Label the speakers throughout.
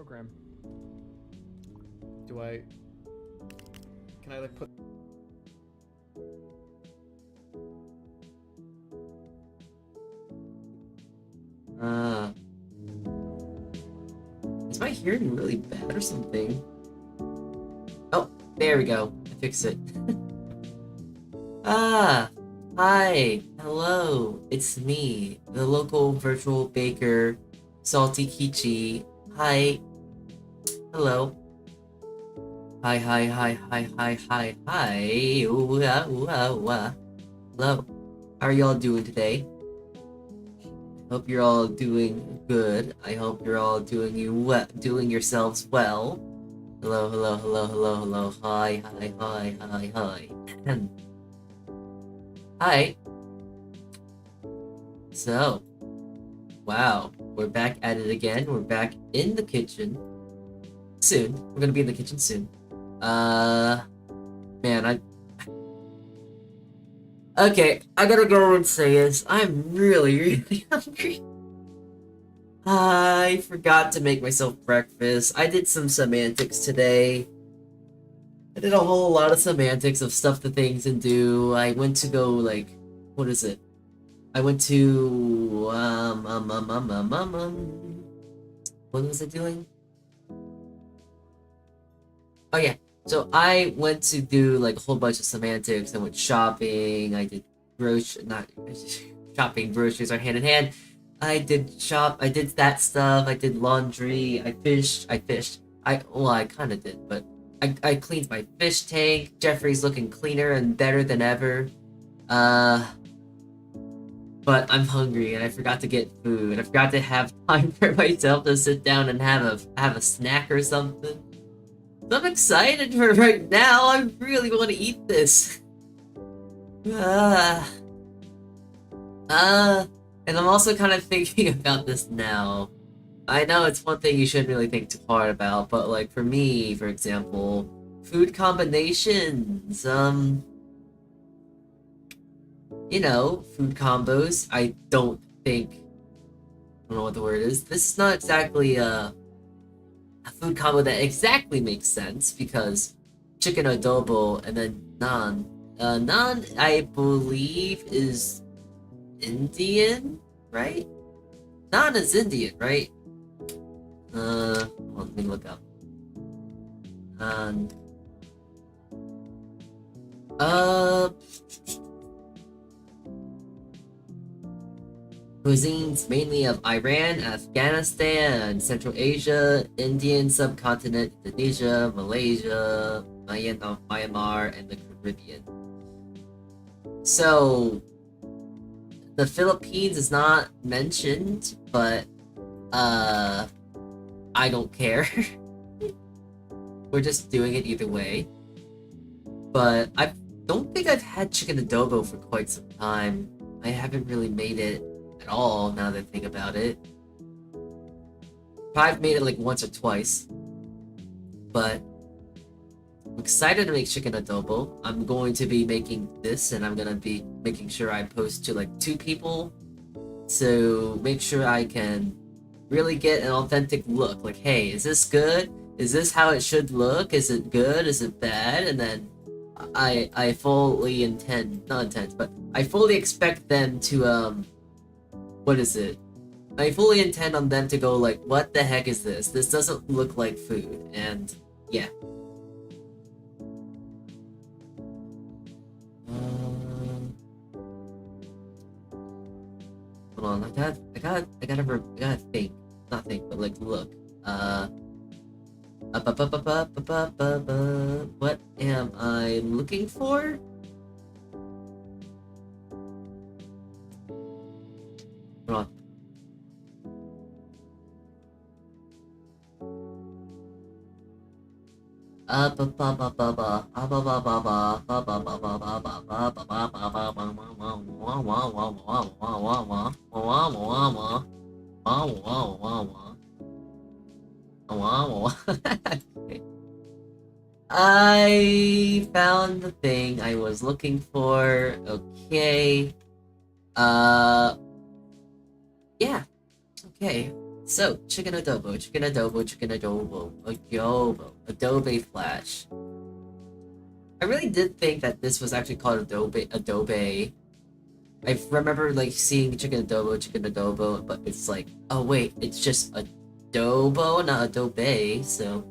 Speaker 1: program. Do I... Can I, like, put...
Speaker 2: Is my hearing really bad or something? Oh, there we go. I fixed it. Hi. Hello. It's me, the local virtual baker, Saltea Kichee. Hi. Hello. Hi. Ooh, ah, ooh, ah, ooh, ah. Hello. How are y'all doing today? Hope you're all doing good. I hope you're all doing yourselves well. Hello. Hi. Hi. So, wow, we're back at it again. We're back in the kitchen soon. We're gonna be in the kitchen soon. Man, okay, I gotta go and say this. I'm really hungry. I forgot to make myself breakfast. I did some semantics today. I did a whole lot of semantics of stuff to things and do. I went to go, like, what is it? I went to, what was I doing? Oh yeah, so I went to do, like, a whole bunch of semantics. I went shopping, I did shopping, groceries are hand in hand. I did that stuff, I did laundry, I fished, well, I kinda did, but I cleaned my fish tank. Jeffrey's looking cleaner and better than ever. But I'm hungry and I forgot to get food. I forgot to have time for myself to sit down and have a snack or something. So I'm excited for right now. I really want to eat this. And I'm also kind of thinking about this now. I know it's one thing you shouldn't really think too hard about, but like for me, for example, food combinations, you know, food combos, I don't know what the word is. This is not exactly a food combo that exactly makes sense because chicken adobo and then naan. Naan, I believe, is Indian, right? Naan is Indian, right? Hold on, let me look up. Cuisines mainly of Iran, Afghanistan, Central Asia, Indian subcontinent, Indonesia, Malaysia, Myanmar, and the Caribbean. So, the Philippines is not mentioned, but, I don't care. We're just doing it either way. But I don't think I've had chicken adobo for quite some time. I haven't really made it at all, now that I think about it. I've made it like once or twice. But I'm excited to make chicken adobo. I'm going to be making this, and I'm gonna be making sure I post to like 2 people. So make sure I can really get an authentic look. Like, hey, is this good? Is this how it should look? Is it good? Is it bad? And then I fully I fully expect them to, what is it? I fully intend on them to go like, what the heck is this? This doesn't look like food, and yeah. Hold on, I gotta think. Not think, but like look. What am I looking for? Hold on. I found the thing I was looking for. Okay. Yeah. Okay. So, chicken adobo, chicken adobo, chicken adobo, adobo, adobe flash. I really did think that this was actually called adobe. I remember like seeing chicken adobo, but it's like, oh wait, it's just adobo, not adobe, so...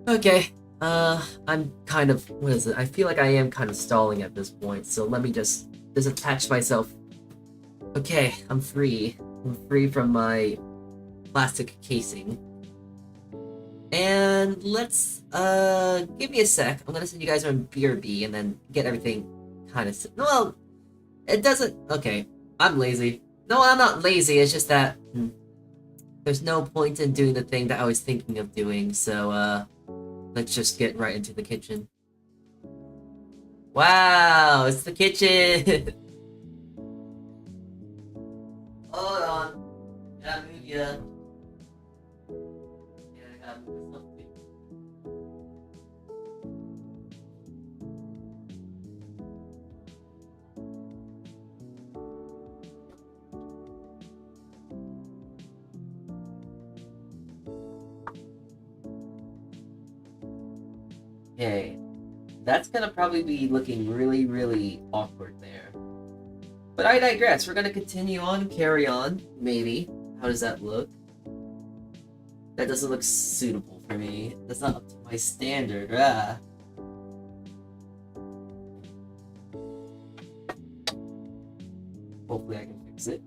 Speaker 2: Okay, I'm kind of, what is it? I feel like I am kind of stalling at this point, so let me just disattach myself. Okay, I'm free. I'm free from my plastic casing. And let's, give me a sec. I'm gonna send you guys on BRB and then get everything kind of... Well, it doesn't... Okay, I'm lazy. No, I'm not lazy, it's just that... there's no point in doing the thing that I was thinking of doing, so, let's just get right into the kitchen. Wow, it's the kitchen! Hold on. Gotta move ya. Yeah, I gotta move this up too. Okay. That's gonna probably be looking really, really awkward there. But I digress. We're gonna continue on, carry on, maybe. How does that look? That doesn't look suitable for me. That's not up to my standard. Hopefully I can fix it.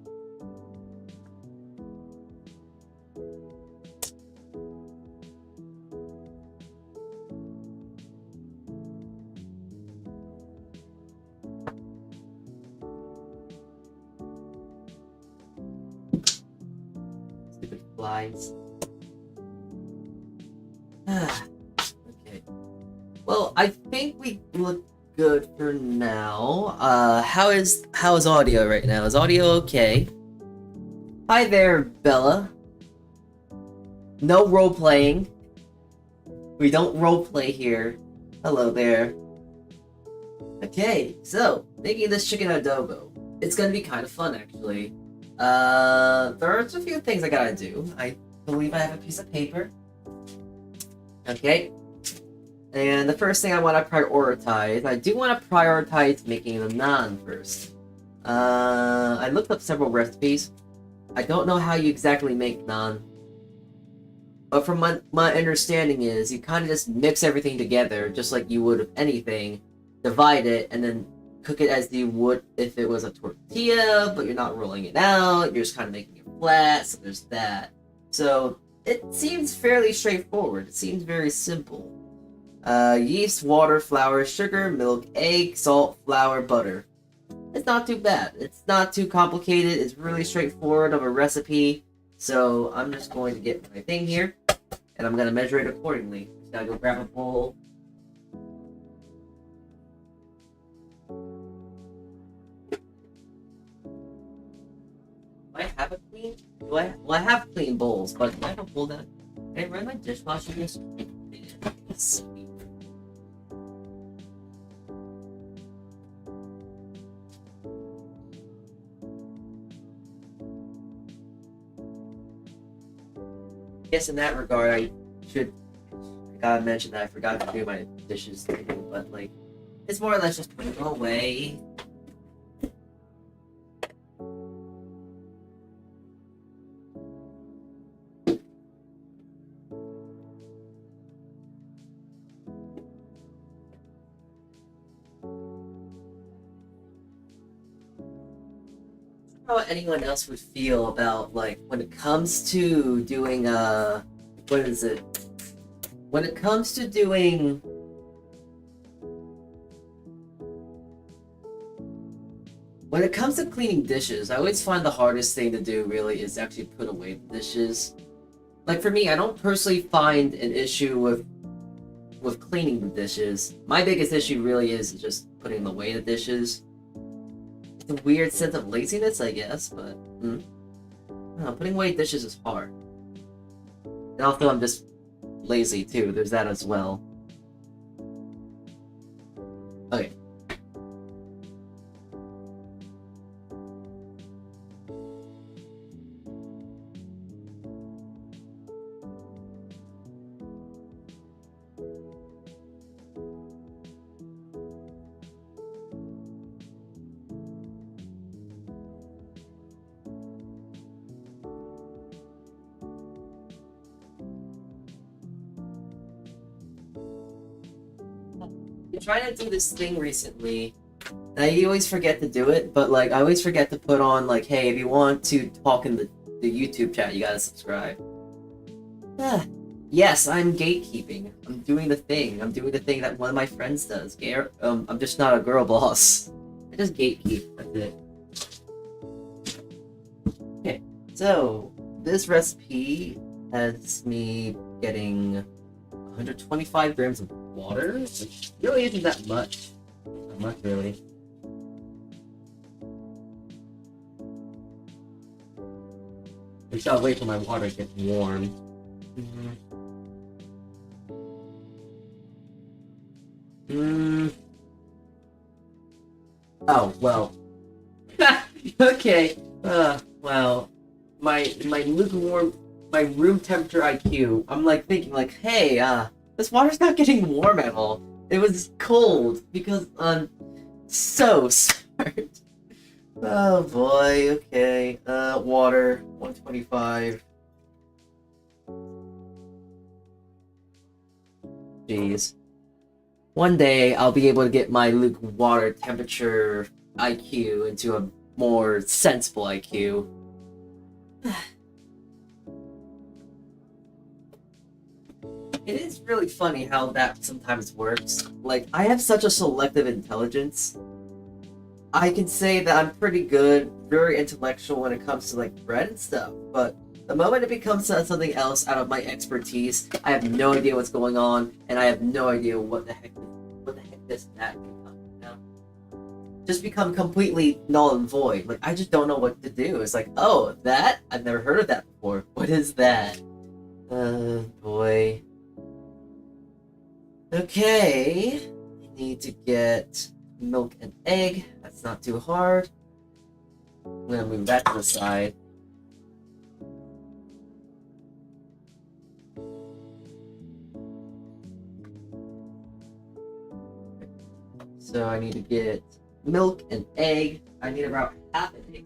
Speaker 2: Flies. Okay. Well, I think we look good for now. How is audio right now? Is audio okay? Hi there, Bella. No role playing. We don't role play here. Hello there. Okay, so making this chicken adobo. It's gonna be kind of fun, actually. There's a few things I gotta do. I believe I have a piece of paper. Okay. And the first thing I want to prioritize, I do want to prioritize making the naan first. I looked up several recipes. I don't know how you exactly make naan. But from my understanding is, you kind of just mix everything together, just like you would with anything, divide it, and then cook it as you would if it was a tortilla, but you're not rolling it out, you're just kind of making it flat, so there's that. So, it seems fairly straightforward, it seems very simple. Yeast, water, flour, sugar, milk, egg, salt, flour, butter. It's not too bad, it's not too complicated, it's really straightforward of a recipe, so I'm just going to get my thing here, and I'm going to measure it accordingly. Just gotta go grab a bowl. Do I have a clean? Well, I have clean bowls, but can I have a bowl that... Can I run my dishwasher this? Sweet. Yes, in that regard, I gotta mention that I forgot to do my dishes too, but like, it's more or less just putting them away. How anyone else would feel about, like, when it comes to doing what is it? When it comes to doing cleaning dishes, I always find the hardest thing to do really is actually put away the dishes. Like for me, I don't personally find an issue with cleaning the dishes. My biggest issue really is just putting away the dishes. It's a weird sense of laziness, I guess, but no, putting away dishes is hard. And also, I'm just lazy too. There's that as well. Okay. trying to do this thing recently, and I always forget to do it, but like I always forget to put on like, hey, if you want to talk in the YouTube chat, you gotta subscribe. Yes, I'm gatekeeping. I'm doing the thing. I'm doing the thing that one of my friends does. I'm just not a girl boss. I just gatekeep. That's it. Okay, so this recipe has me getting 125 grams of water, which really isn't that much. Not much, really. I just gotta wait for my water to get warm. Oh, well. Okay. Well. My lukewarm, my room temperature IQ, I'm like thinking like, hey, this water's not getting warm at all. It was cold because so smart. Oh boy, okay. Water, 125. Jeez. One day I'll be able to get my lukewarm water temperature IQ into a more sensible IQ. It is really funny how that sometimes works. Like, I have such a selective intelligence. I can say that I'm pretty good, very intellectual when it comes to, like, bread and stuff, but the moment it becomes something else out of my expertise, I have no idea what's going on, and I have no idea what the heck this and that can become, you know? Just become completely null and void. Like, I just don't know what to do. It's like, oh, that? I've never heard of that before. What is that? Boy. Okay. I need to get milk and egg. That's not too hard. I'm gonna move that to the side. So I need to get milk and egg. I need about half an egg.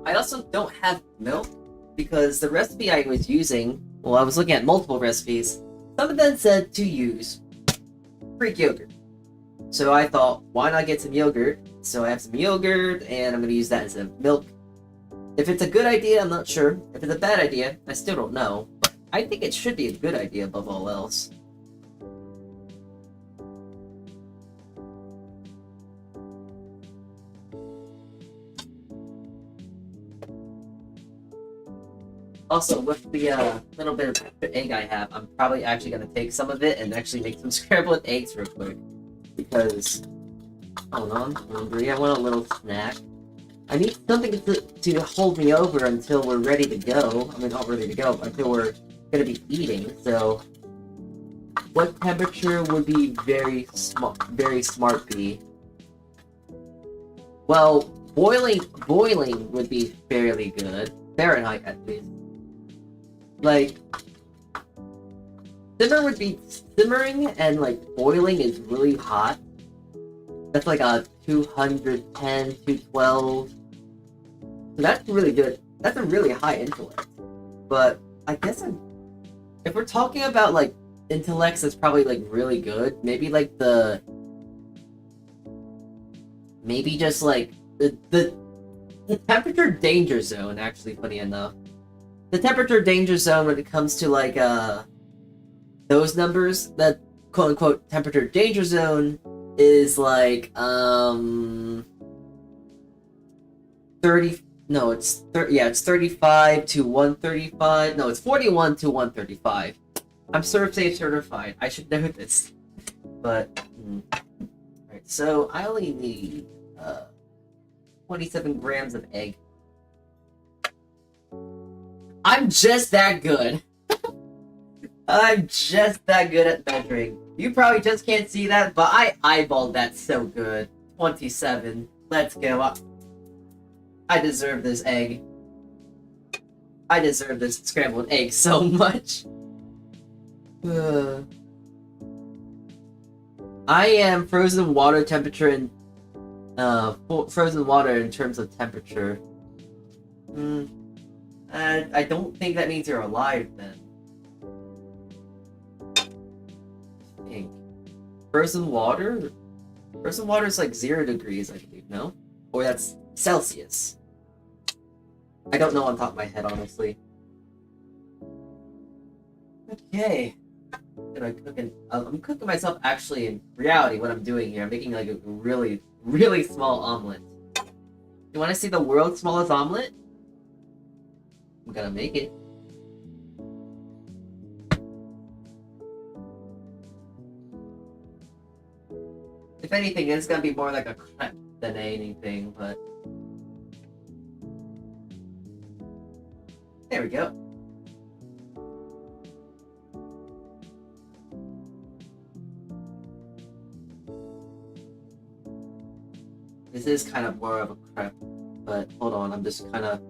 Speaker 2: I also don't have milk because the recipe I was using, well, I was looking at multiple recipes. Some of them said to use Greek yogurt. So I thought, why not get some yogurt? So I have some yogurt and I'm going to use that instead of milk. If it's a good idea, I'm not sure. If it's a bad idea, I still don't know. But I think it should be a good idea above all else. Also, with the little bit of egg I have, I'm probably actually going to take some of it and actually make some scrambled eggs real quick. Because, hold on, I'm hungry. I want a little snack. I need something to hold me over until we're ready to go. I mean, not ready to go, but until we're going to be eating. So, what temperature would be very smart be? Well, boiling would be fairly good. Fahrenheit, at least. Like, simmering and, like, boiling is really hot. That's like a 210, 212. So that's really good. That's a really high intellect. But I guess if we're talking about, like, intellects that's probably, like, really good, maybe, like, maybe just, like, the temperature danger zone, actually, funny enough. The temperature danger zone when it comes to, like, those numbers, that quote-unquote temperature danger zone is, like, 30, no, it's 35 to 135, no, it's 41 to 135. I'm ServSafe certified, I should know this. But, alright, so I only need, 27 grams of egg. I'm just that good. I'm just that good at measuring. You probably just can't see that, but I eyeballed that so good. 27. Let's go. I deserve this egg. I deserve this scrambled egg so much. I am frozen water temperature and frozen water in terms of temperature. I don't think that means you're alive then. I think. Frozen water? Frozen water is like 0 degrees, I believe, no? Or that's Celsius. I don't know on top of my head, honestly. Okay. I'm cooking myself actually in reality what I'm doing here. I'm making like a really, really small omelet. You want to see the world's smallest omelet? I'm gonna make it. If anything, it's gonna be more like a crepe than anything, but... There we go. This is kind of more of a crepe, but hold on, I'm just kind of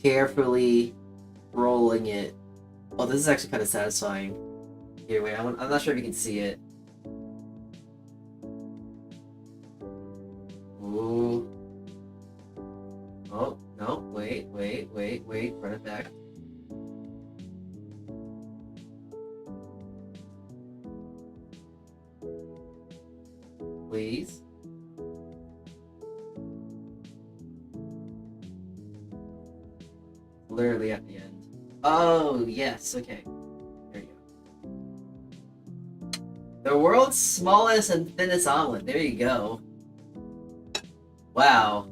Speaker 2: carefully rolling it. Oh, this is actually kind of satisfying. Here, wait, I'm not sure if you can see it. Ooh. Oh, no, wait, run it back. Please. Literally at the end. Oh, yes, okay. There you go. The world's smallest and thinnest omelet. There you go. Wow.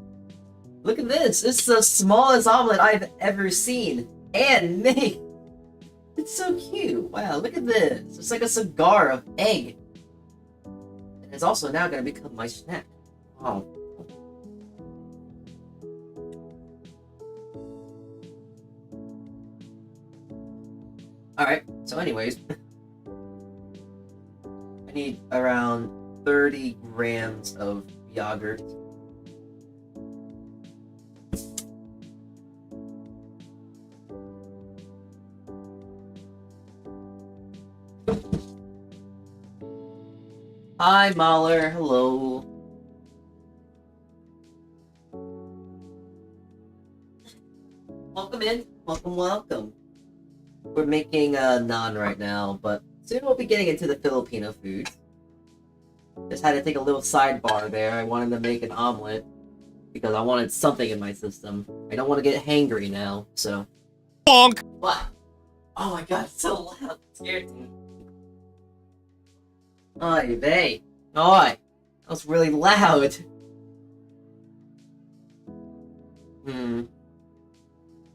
Speaker 2: Look at this. This is the smallest omelet I've ever seen and made. It's so cute. Wow, look at this. It's like a cigar of egg. And it's also now going to become my snack. Wow. Alright, so anyways, I need around 30 grams of yogurt. Hi, Mahler. Hello. Welcome in. Welcome. We're making naan right now, but soon we'll be getting into the Filipino food. Just had to take a little sidebar there. I wanted to make an omelet because I wanted something in my system. I don't want to get hangry now, so... Bonk! What? Oh my god, it's so loud. It scared me. Oy vey. Oi! That was really loud.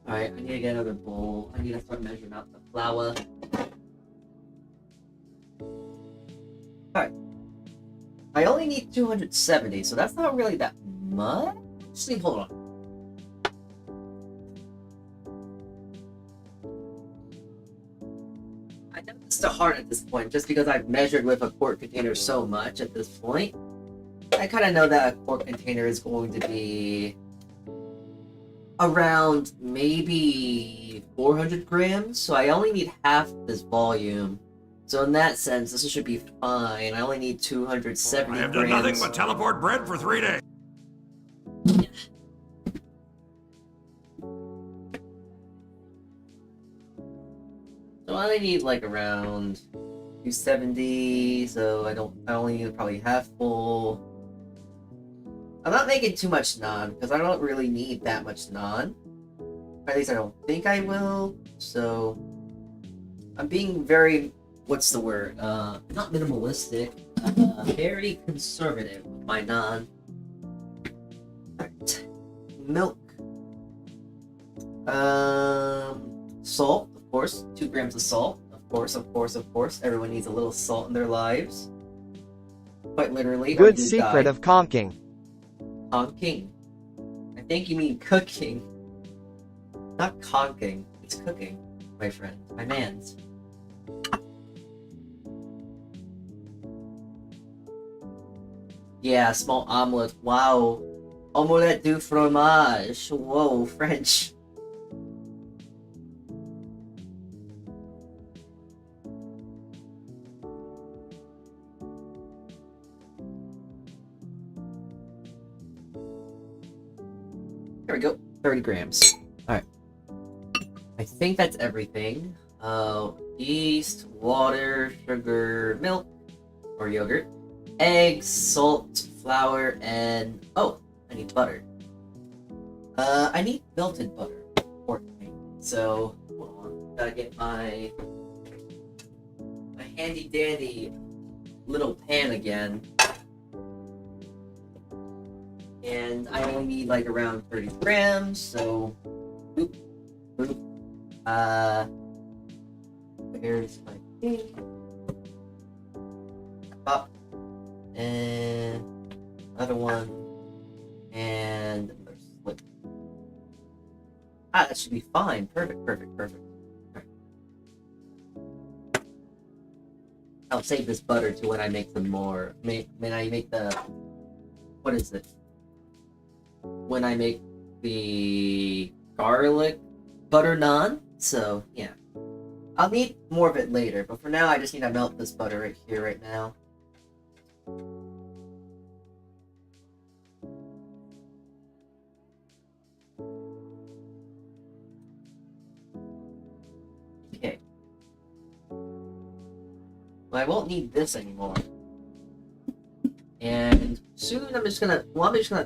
Speaker 2: Alright, I need to get another bowl. I need to start measuring out the flour. Alright. I only need 270, so that's not really that much. Actually, hold on. I know it's still hard at this point, just because I've measured with a quart container so much at this point. I kind of know that a quart container is going to be around maybe 400 grams, so I only need half this volume. So in that sense, this should be fine. I only need 270 grams.
Speaker 3: I have done nothing but teleport Bred for 3 days.
Speaker 2: So I only need like around 270, so I only need probably half full. I'm not making too much naan, because I don't really need that much naan. Or at least I don't think I will, so... I'm being very... what's the word? Not minimalistic. Very conservative with my naan. Alright. Milk. Salt, of course. 2 grams of salt. Of course. Everyone needs a little salt in their lives. Quite literally.
Speaker 4: Good secret of conking.
Speaker 2: Conking. I think you mean cooking. Not conking. It's cooking, my friend. My mans. Yeah, small omelette. Wow. Omelette du fromage. Whoa, French. There we go. 30 grams. Alright. think that's everything. Yeast, water, sugar, milk, or yogurt, eggs, salt, flour, and oh, I need butter. I need melted butter, importantly. So, hold on, gotta get my handy dandy little pan again. And I only need like around 30 grams, so boop, boop. Where's my thing? Pop. And another one. And another slip. That should be fine. Perfect, perfect, perfect. Right. I'll save this butter to when I make some more. When I make the... What is it? When I make the garlic butter naan. So, yeah. I'll need more of it later, but for now I just need to melt this butter right here, right now. Okay. Well, I won't need this anymore. And soon I'm just gonna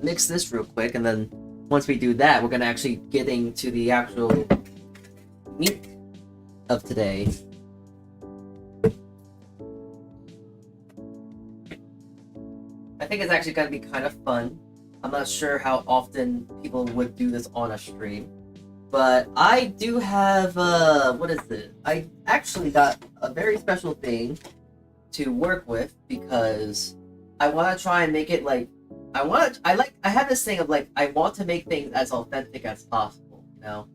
Speaker 2: mix this real quick, and then once we do that, we're gonna actually get into the actual meat of today. I think it's actually gonna be kind of fun. I'm not sure how often people would do this on a stream, but I do have what is it? I actually got a very special thing to work with because I want to try and make it like I have this thing of like I want to make things as authentic as possible, you know.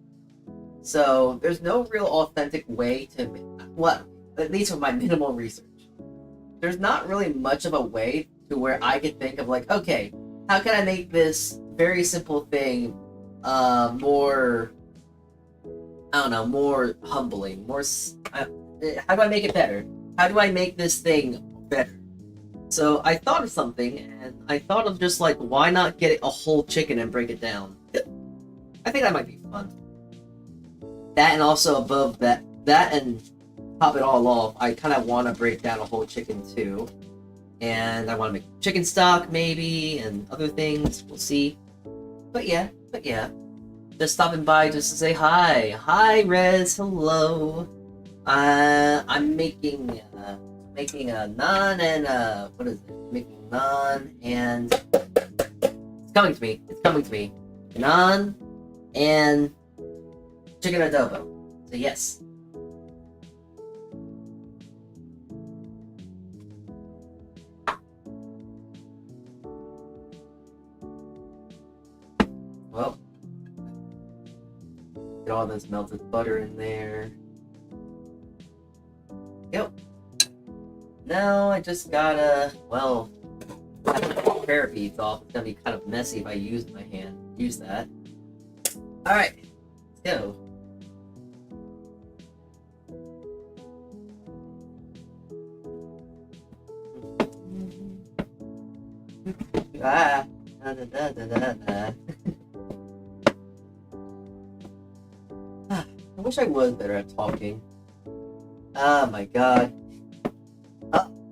Speaker 2: So there's no real authentic way to, well, at least with my minimal research, there's not really much of a way to where I could think of like, okay, how can I make this very simple thing more, I don't know, more humbling, more, how do I make it better? How do I make this thing better? So I thought of something, and I thought of just like, why not get a whole chicken and break it down? I think that might be fun. That, and also above that and top it all off, I kind of want to break down a whole chicken too. And I want to make chicken stock maybe, and other things, we'll see. But yeah. Just stopping by just to say hi. Hi, Rez, hello. I'm making a naan and, what is it? Making naan and... It's coming to me. Naan and chicken adobo. So yes. Well, get all this melted butter in there. Yep. Now I just gotta, well, I have to take the pear beads off. It's gonna be kind of messy if I use my hand. Use that. Alright, let's go. Ah, da da da da da. I wish I was better at talking. Oh my god.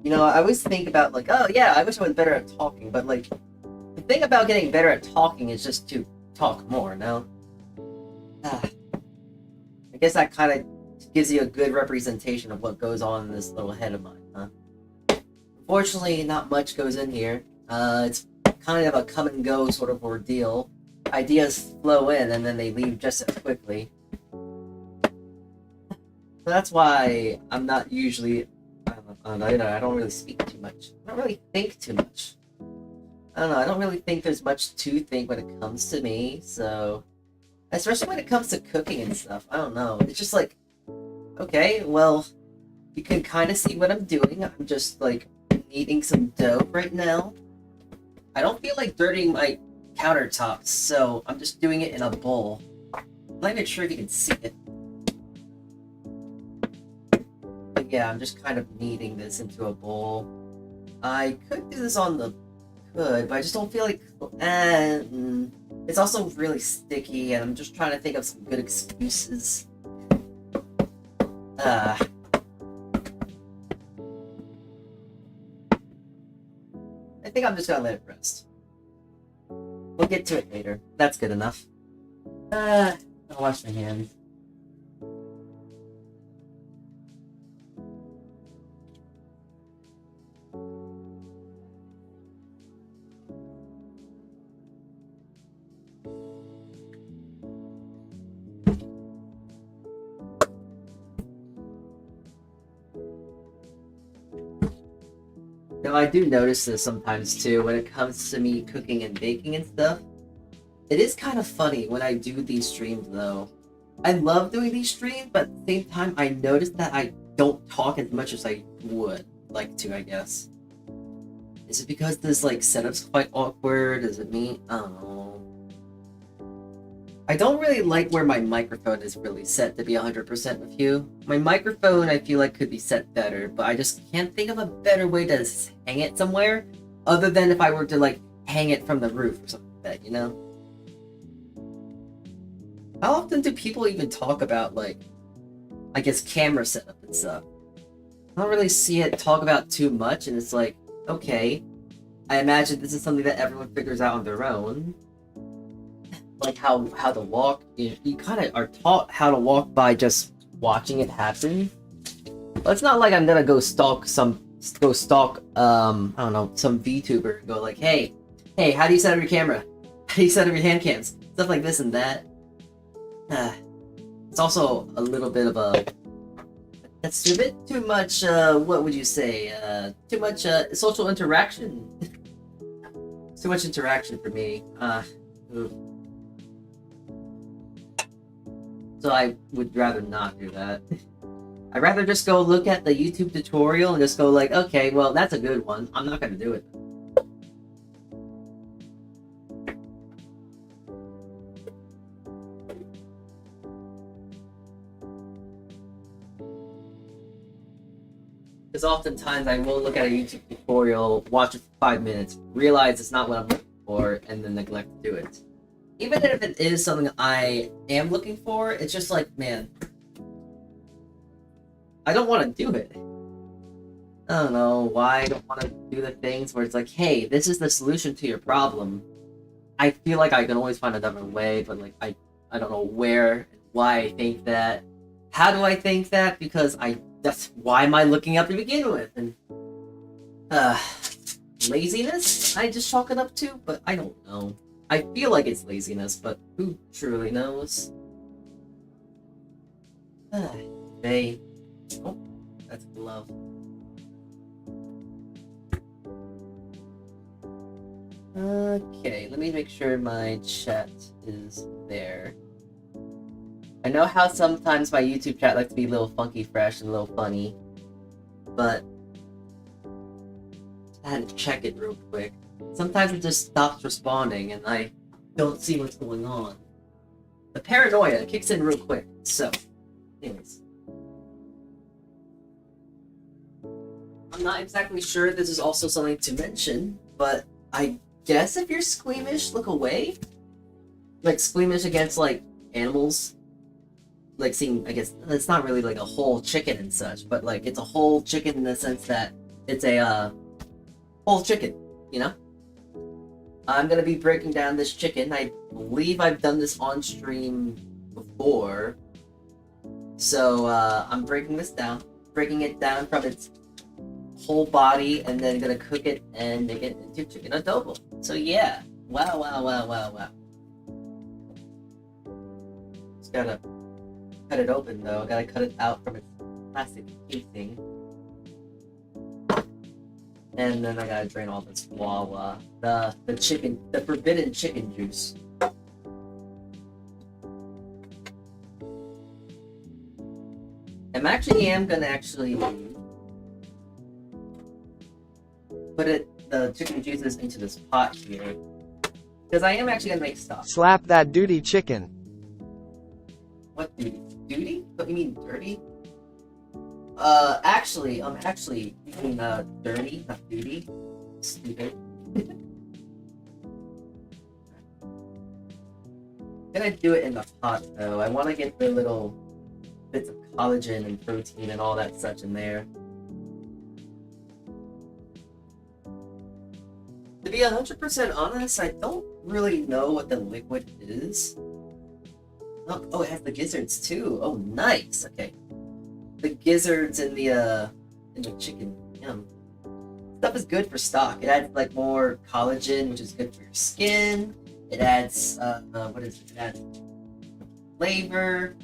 Speaker 2: You know, I always think about like, oh yeah, I wish I was better at talking, but like, the thing about getting better at talking is just to talk more, no? I guess that kind of gives you a good representation of what goes on in this little head of mine, huh? Unfortunately, not much goes in here. It's kind of a come and go sort of ordeal. Ideas flow in and then they leave just as quickly. So that's why I'm not usually, I don't really speak too much. I don't really think too much. I don't know, I don't really think there's much to think when it comes to me, so... Especially when it comes to cooking and stuff, I don't know. It's just like, okay, well, you can kind of see what I'm doing. I'm just, like, kneading some dough right now. I don't feel like dirtying my countertops, so I'm just doing it in a bowl. I'm not even sure if you can see it. But yeah, I'm just kind of kneading this into a bowl. I could do this on the hood, but I just don't feel like... it's also really sticky, and I'm just trying to think of some good excuses. I think I'm just gonna let it rest. We'll get to it later. That's good enough. I'll wash my hands. Now, I do notice this sometimes too when it comes to me cooking and baking and stuff. It is kind of funny when I do these streams though. I love doing these streams, but at the same time, I notice that I don't talk as much as I would like to, I guess. Is it because this like setup's quite awkward? Is it me? I don't know. I don't really like where my microphone is really set, to be 100% with you. My microphone, I feel like, could be set better, but I just can't think of a better way to hang it somewhere, other than if I were to, like, hang it from the roof or something like that, you know? How often do people even talk about, like, I guess camera setup and stuff? I don't really see it talk about too much, and it's like, okay, I imagine this is something that everyone figures out on their own. Like how to walk, you kind of are taught how to walk by just watching it happen. But it's not like I'm gonna go stalk I don't know, some Vtuber and go like, hey, how do you set up your camera? How do you set up your hand cams? Stuff like this and that. It's also a little bit of a, that's a bit too much, what would you say? Too much social interaction. Too much interaction for me. So I would rather not do that. I'd rather just go look at the YouTube tutorial and just go like, okay, well, that's a good one. I'm not gonna do it. Because oftentimes I will look at a YouTube tutorial, watch it for 5 minutes, realize it's not what I'm looking for, and then neglect to do it. Even if it is something I am looking for, it's just like, man, I don't want to do it. I don't know why I don't want to do the things where it's like, hey, this is the solution to your problem. I feel like I can always find another way, but like I don't know where and why I think that. How do I think that? Because that's why am I looking up to begin with? And laziness, I just chalk it up to, but I don't know. I feel like it's laziness, but who truly knows? Hey. Oh, that's glove. Okay, let me make sure my chat is there. I know how sometimes my YouTube chat likes to be a little funky fresh and a little funny, but I had to check it real quick. Sometimes it just stops responding and I don't see what's going on. The paranoia kicks in real quick, so, anyways. I'm not exactly sure this is also something to mention, but I guess if you're squeamish, look away. Like, squeamish against, like, animals. Like, seeing, I guess, it's not really like a whole chicken and such, but, like, it's a whole chicken in the sense that it's a, whole chicken, you know? I'm gonna be breaking down this chicken. I believe I've done this on stream before. So, I'm breaking this down. Breaking it down from its whole body, and then gonna cook it and make it into chicken adobo. So yeah. Wow. Just gotta cut it open though. Gotta cut it out from its plastic casing. And then I gotta drain all this wawa. The forbidden chicken juice. I am gonna put the chicken juices into this pot here. Because I am actually gonna make stuff.
Speaker 4: Slap that duty chicken.
Speaker 2: What duty? Duty? What, you mean dirty? Actually, you mean, dirty, not duty. Stupid. I'm gonna do it in the pot, though. I want to get the little bits of collagen and protein and all that such in there. To be 100% honest, I don't really know what the liquid is. Oh, it has the gizzards too. Oh, nice. Okay, the gizzards in the chicken. Yum. Stuff is good for stock. It adds like more collagen, which is good for your skin. It adds what is it? It adds flavor,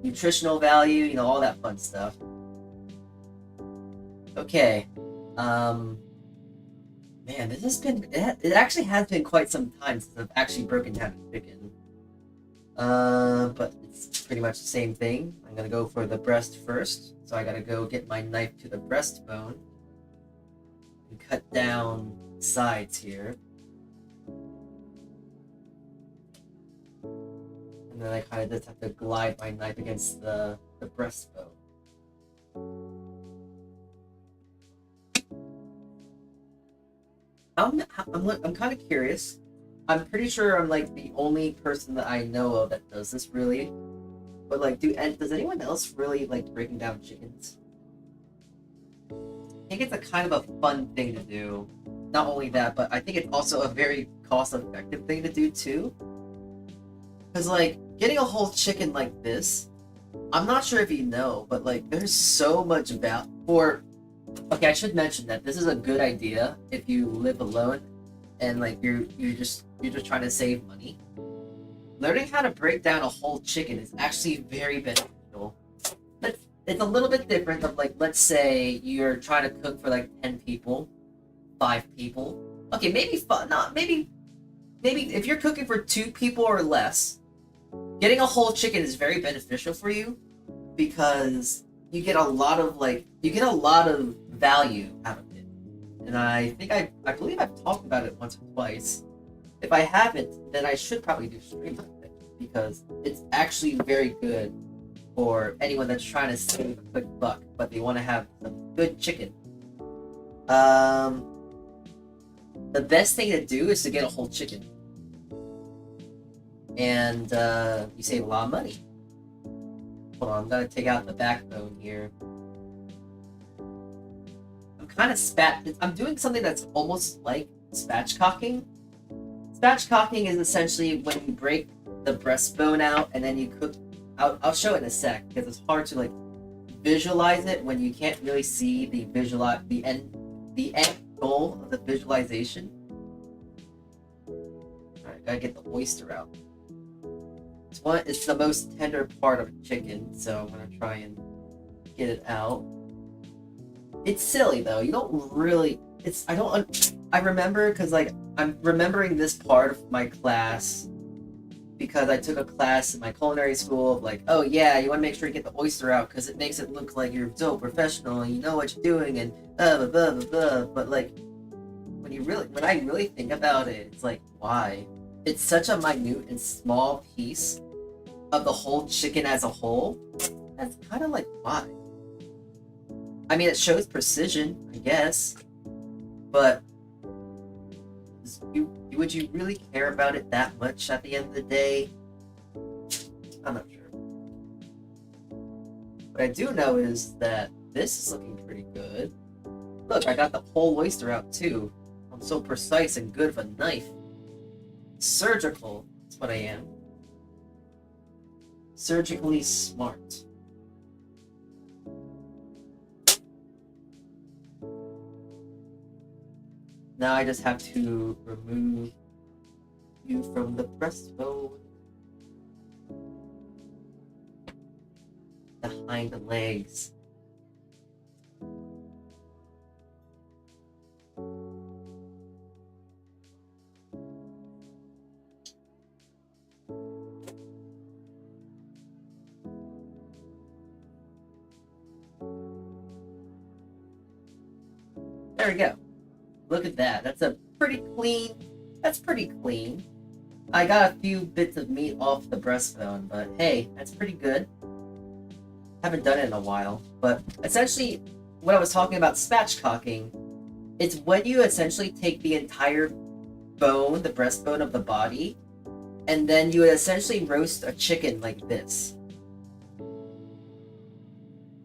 Speaker 2: nutritional value. You know, all that fun stuff. Okay. Man, this has been, it actually has been quite some time since I've actually broken down a chicken. But it's pretty much the same thing. I'm gonna go for the breast first. So I gotta go get my knife to the breastbone and cut down the sides here. And then I kind of just have to glide my knife against the breastbone. I'm kind of curious. I'm pretty sure I'm like the only person that I know of that does this really. But like, does anyone else really like breaking down chickens? I think it's a kind of a fun thing to do. Not only that, but I think it's also a very cost-effective thing to do too. Because like, getting a whole chicken like this, I'm not sure if you know, but like, there's so much value for. Okay, I should mention that this is a good idea if you live alone and like you're just trying to save money. Learning how to break down a whole chicken is actually very beneficial. It's a little bit different of like, let's say you're trying to cook for like 10 people, 5 people. Okay, maybe if you're cooking for 2 people or less, getting a whole chicken is very beneficial for you because you get a lot of value out of it. And I believe I've talked about it once or twice. If I haven't, then I should probably do stream on it because it's actually very good for anyone that's trying to save a quick buck, but they want to have some good chicken. The best thing to do is to get a whole chicken. And you save a lot of money. Hold on, I'm gonna take out the backbone here. I'm doing something that's almost like spatchcocking. Spatchcocking is essentially when you break the breastbone out and then you cook. I'll show it in a sec because it's hard to like visualize it when you can't really see the end goal of the visualization. Alright, gotta get the oyster out. It's the most tender part of a chicken, so I'm gonna try and get it out. It's silly though. You don't really. I remember because like I'm remembering this part of my class because I took a class in my culinary school of like, oh yeah, you want to make sure you get the oyster out because it makes it look like you're so professional and you know what you're doing and blah blah blah blah blah. But like when I really think about it, it's like why? It's such a minute and small piece of the whole chicken as a whole. That's kind of like why. I mean, it shows precision, I guess, but would you really care about it that much at the end of the day? I'm not sure. What I do know is that this is looking pretty good. Look, I got the whole oyster out too. I'm so precise and good of a knife. Surgical, that's what I am. Surgically smart. Now I just have to remove you from the breastbone. The hind legs. There we go. Look at that. That's pretty clean. I got a few bits of meat off the breastbone, but hey, that's pretty good. Haven't done it in a while. But essentially, what I was talking about spatchcocking, it's when you essentially take the entire bone, the breastbone of the body, and then you would essentially roast a chicken like this.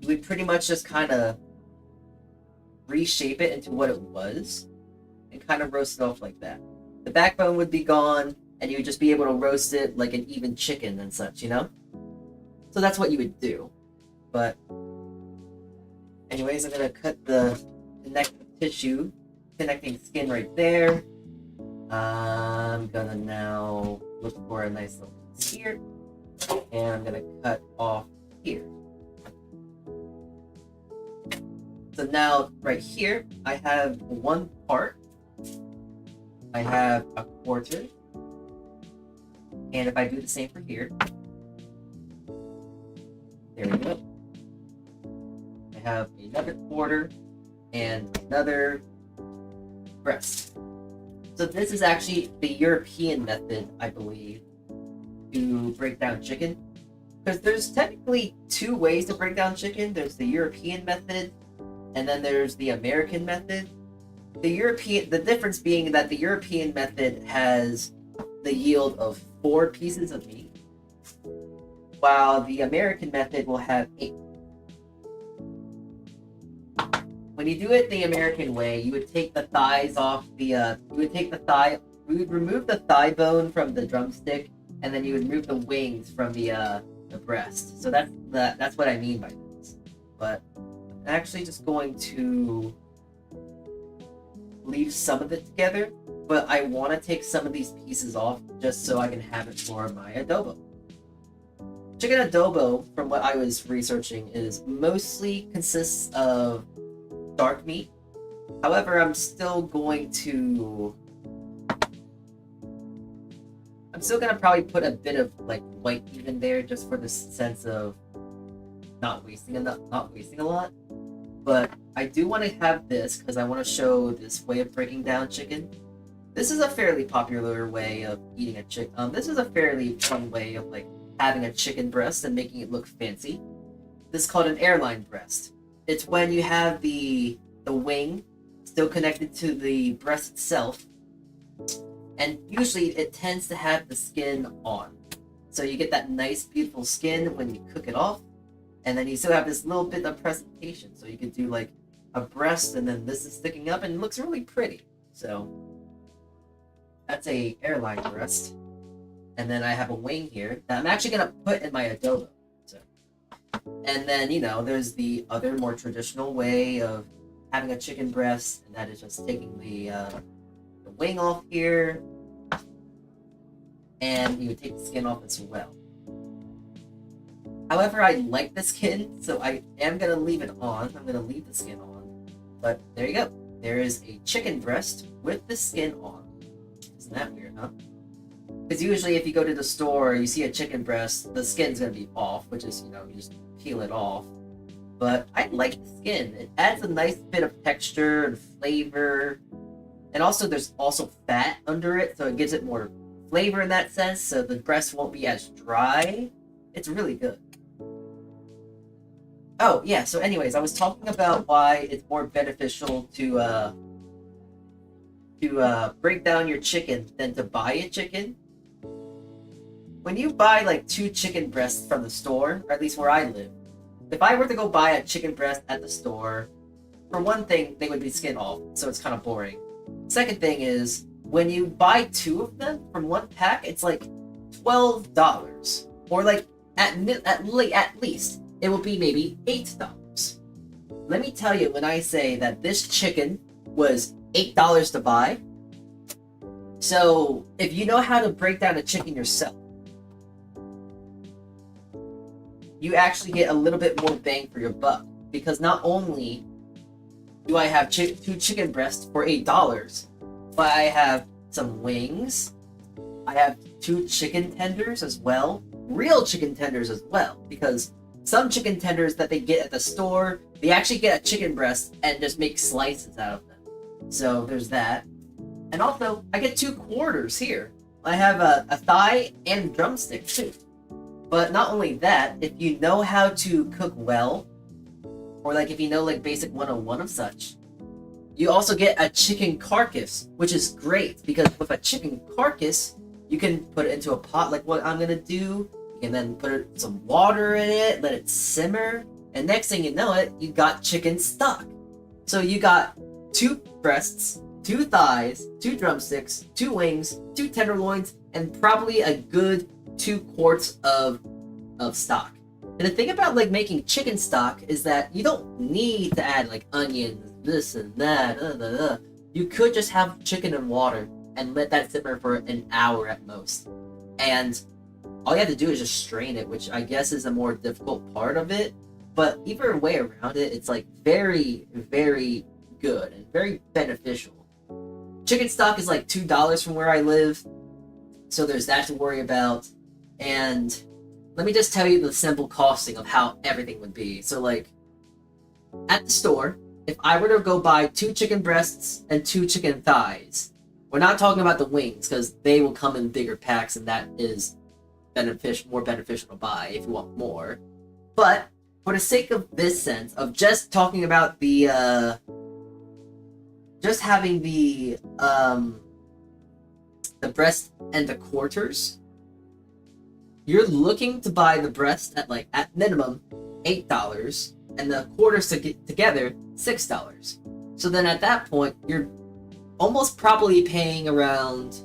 Speaker 2: you would pretty much just kind of reshape it into what it was and kind of roast it off like that. The backbone would be gone, and you would just be able to roast it like an even chicken and such, you know? So that's what you would do. But anyways, I'm gonna cut the connective tissue, connecting skin right there. I'm gonna now look for a nice little piece here, and I'm gonna cut off here. So now, right here, I have one part. I have a quarter. And if I do the same for here, there we go. I have another quarter and another breast. So this is actually the European method, I believe, to break down chicken. Because there's technically two ways to break down chicken. There's the European method, and then there's the American method. The difference being that the European method has the yield of 4 pieces of meat, while the American method will have 8. When you do it the American way, you would take the thighs off you would remove the thigh bone from the drumstick, and then you would remove the wings from the breast. So that's what I mean by this. But I'm actually just going to leave some of it together, but I want to take some of these pieces off just so I can have it for my adobo. Chicken adobo, from what I was researching, mostly consists of dark meat. However, I'm still gonna probably put a bit of like white meat in there just for the sense of not wasting a lot. But I do want to have this because I want to show this way of breaking down chicken. This is a fairly popular way of eating a chicken. This is a fairly fun way of like having a chicken breast and making it look fancy. This is called an airline breast. It's when you have the wing still connected to the breast itself, and usually it tends to have the skin on. So you get that nice, beautiful skin when you cook it off, and then you still have this little bit of presentation. So you could do like a breast, and then this is sticking up, and it looks really pretty. So that's a airline breast. And then I have a wing here that I'm actually gonna put in my adobo. So, and then there's the other more traditional way of having a chicken breast, and that is just taking the wing off here, and you would take the skin off as well. However, I like the skin, so I am gonna leave it on. I'm gonna leave the skin on, but there you go. There is a chicken breast with the skin on. Isn't that weird, huh? Because usually if you go to the store, you see a chicken breast, the skin's going to be off, which is, you just peel it off. But I like the skin. It adds a nice bit of texture and flavor. And also there's also fat under it, so it gives it more flavor in that sense, so the breast won't be as dry. It's really good. Oh, yeah, so anyways, I was talking about why it's more beneficial to break down your chicken than to buy a chicken. When you buy like 2 chicken breasts from the store, or at least where I live, if I were to go buy a chicken breast at the store, for one thing, they would be skin off, so it's kind of boring. Second thing is, when you buy 2 of them from one pack, it's like $12, or like at least it will be maybe $8. Let me tell you, when I say that this chicken was $8 to buy, so if you know how to break down a chicken yourself, you actually get a little bit more bang for your buck, because not only do I have 2 chicken breasts for $8, but I have some wings, I have 2 chicken tenders as well, real chicken tenders as well, because some chicken tenders that they get at the store, they actually get a chicken breast and just make slices out of them. So there's that. And also, I get 2 quarters here. I have a thigh and drumstick too. But not only that, if you know how to cook well, or like if you know like basic 101 of such, you also get a chicken carcass, which is great, because with a chicken carcass, you can put it into a pot like what I'm gonna do. You can then put some water in it, let it simmer, And next thing you know it, you got chicken stock. So you got 2 breasts, 2 thighs, 2 drumsticks, 2 wings, 2 tenderloins, and probably a good 2 quarts of stock. And the thing about like making chicken stock is that you don't need to add like onions, this and that. You could just have chicken and water and let that simmer for an hour at most. And all you have to do is just strain it, which I guess is a more difficult part of it. But either way around it, it's like very, very good and very beneficial. Chicken stock is like $2 from where I live, so there's that to worry about. And let me just tell you the simple costing of how everything would be. So like, at the store, if I were to go buy 2 chicken breasts and 2 chicken thighs, we're not talking about the wings, because they will come in bigger packs, and that is more beneficial to buy if you want more. But for the sake of this sense of just talking about the just having the breast and the quarters, you're looking to buy the breast at minimum $8 and the quarters together $6. So then at that point you're almost probably paying around,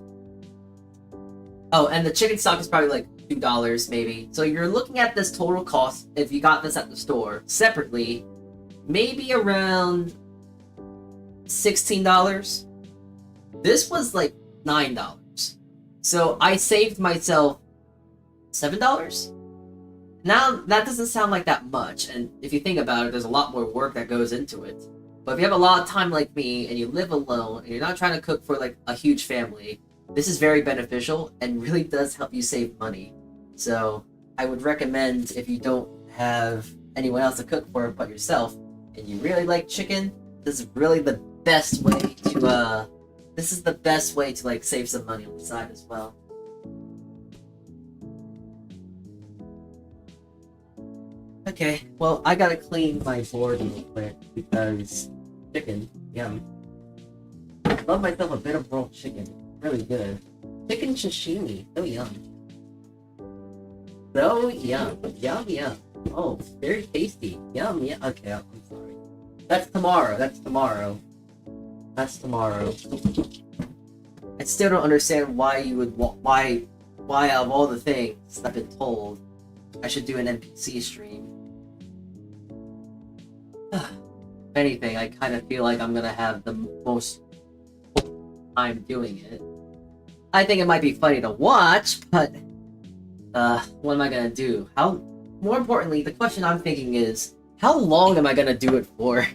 Speaker 2: oh, and the chicken stock is probably like $2 maybe. So you're looking at this total cost, if you got this at the store separately, maybe around $16. This was like $9. So I saved myself $7. Now that doesn't sound like that much, and if you think about it, there's a lot more work that goes into it. But if you have a lot of time like me and you live alone and you're not trying to cook for like a huge family, this is very beneficial and really does help you save money. So I would recommend, if you don't have anyone else to cook for but yourself and you really like chicken, this is really the best way to like save some money on the side as well. Okay, well, I gotta clean my board real quick because chicken, yum. I love myself a bit of rolled chicken. Really good. Chicken sashimi, so yum. So yum. Yum, yum. Oh, very tasty. Yum, yum. Okay, I'm sorry. That's tomorrow. That's tomorrow. That's tomorrow. I still don't understand why you would why out of all the things I've been told, I should do an NPC stream. If anything, I kind of feel like I'm gonna have the most time doing it. I think it might be funny to watch, but what am I gonna do? More importantly, the question I'm thinking is, how long am I gonna do it for?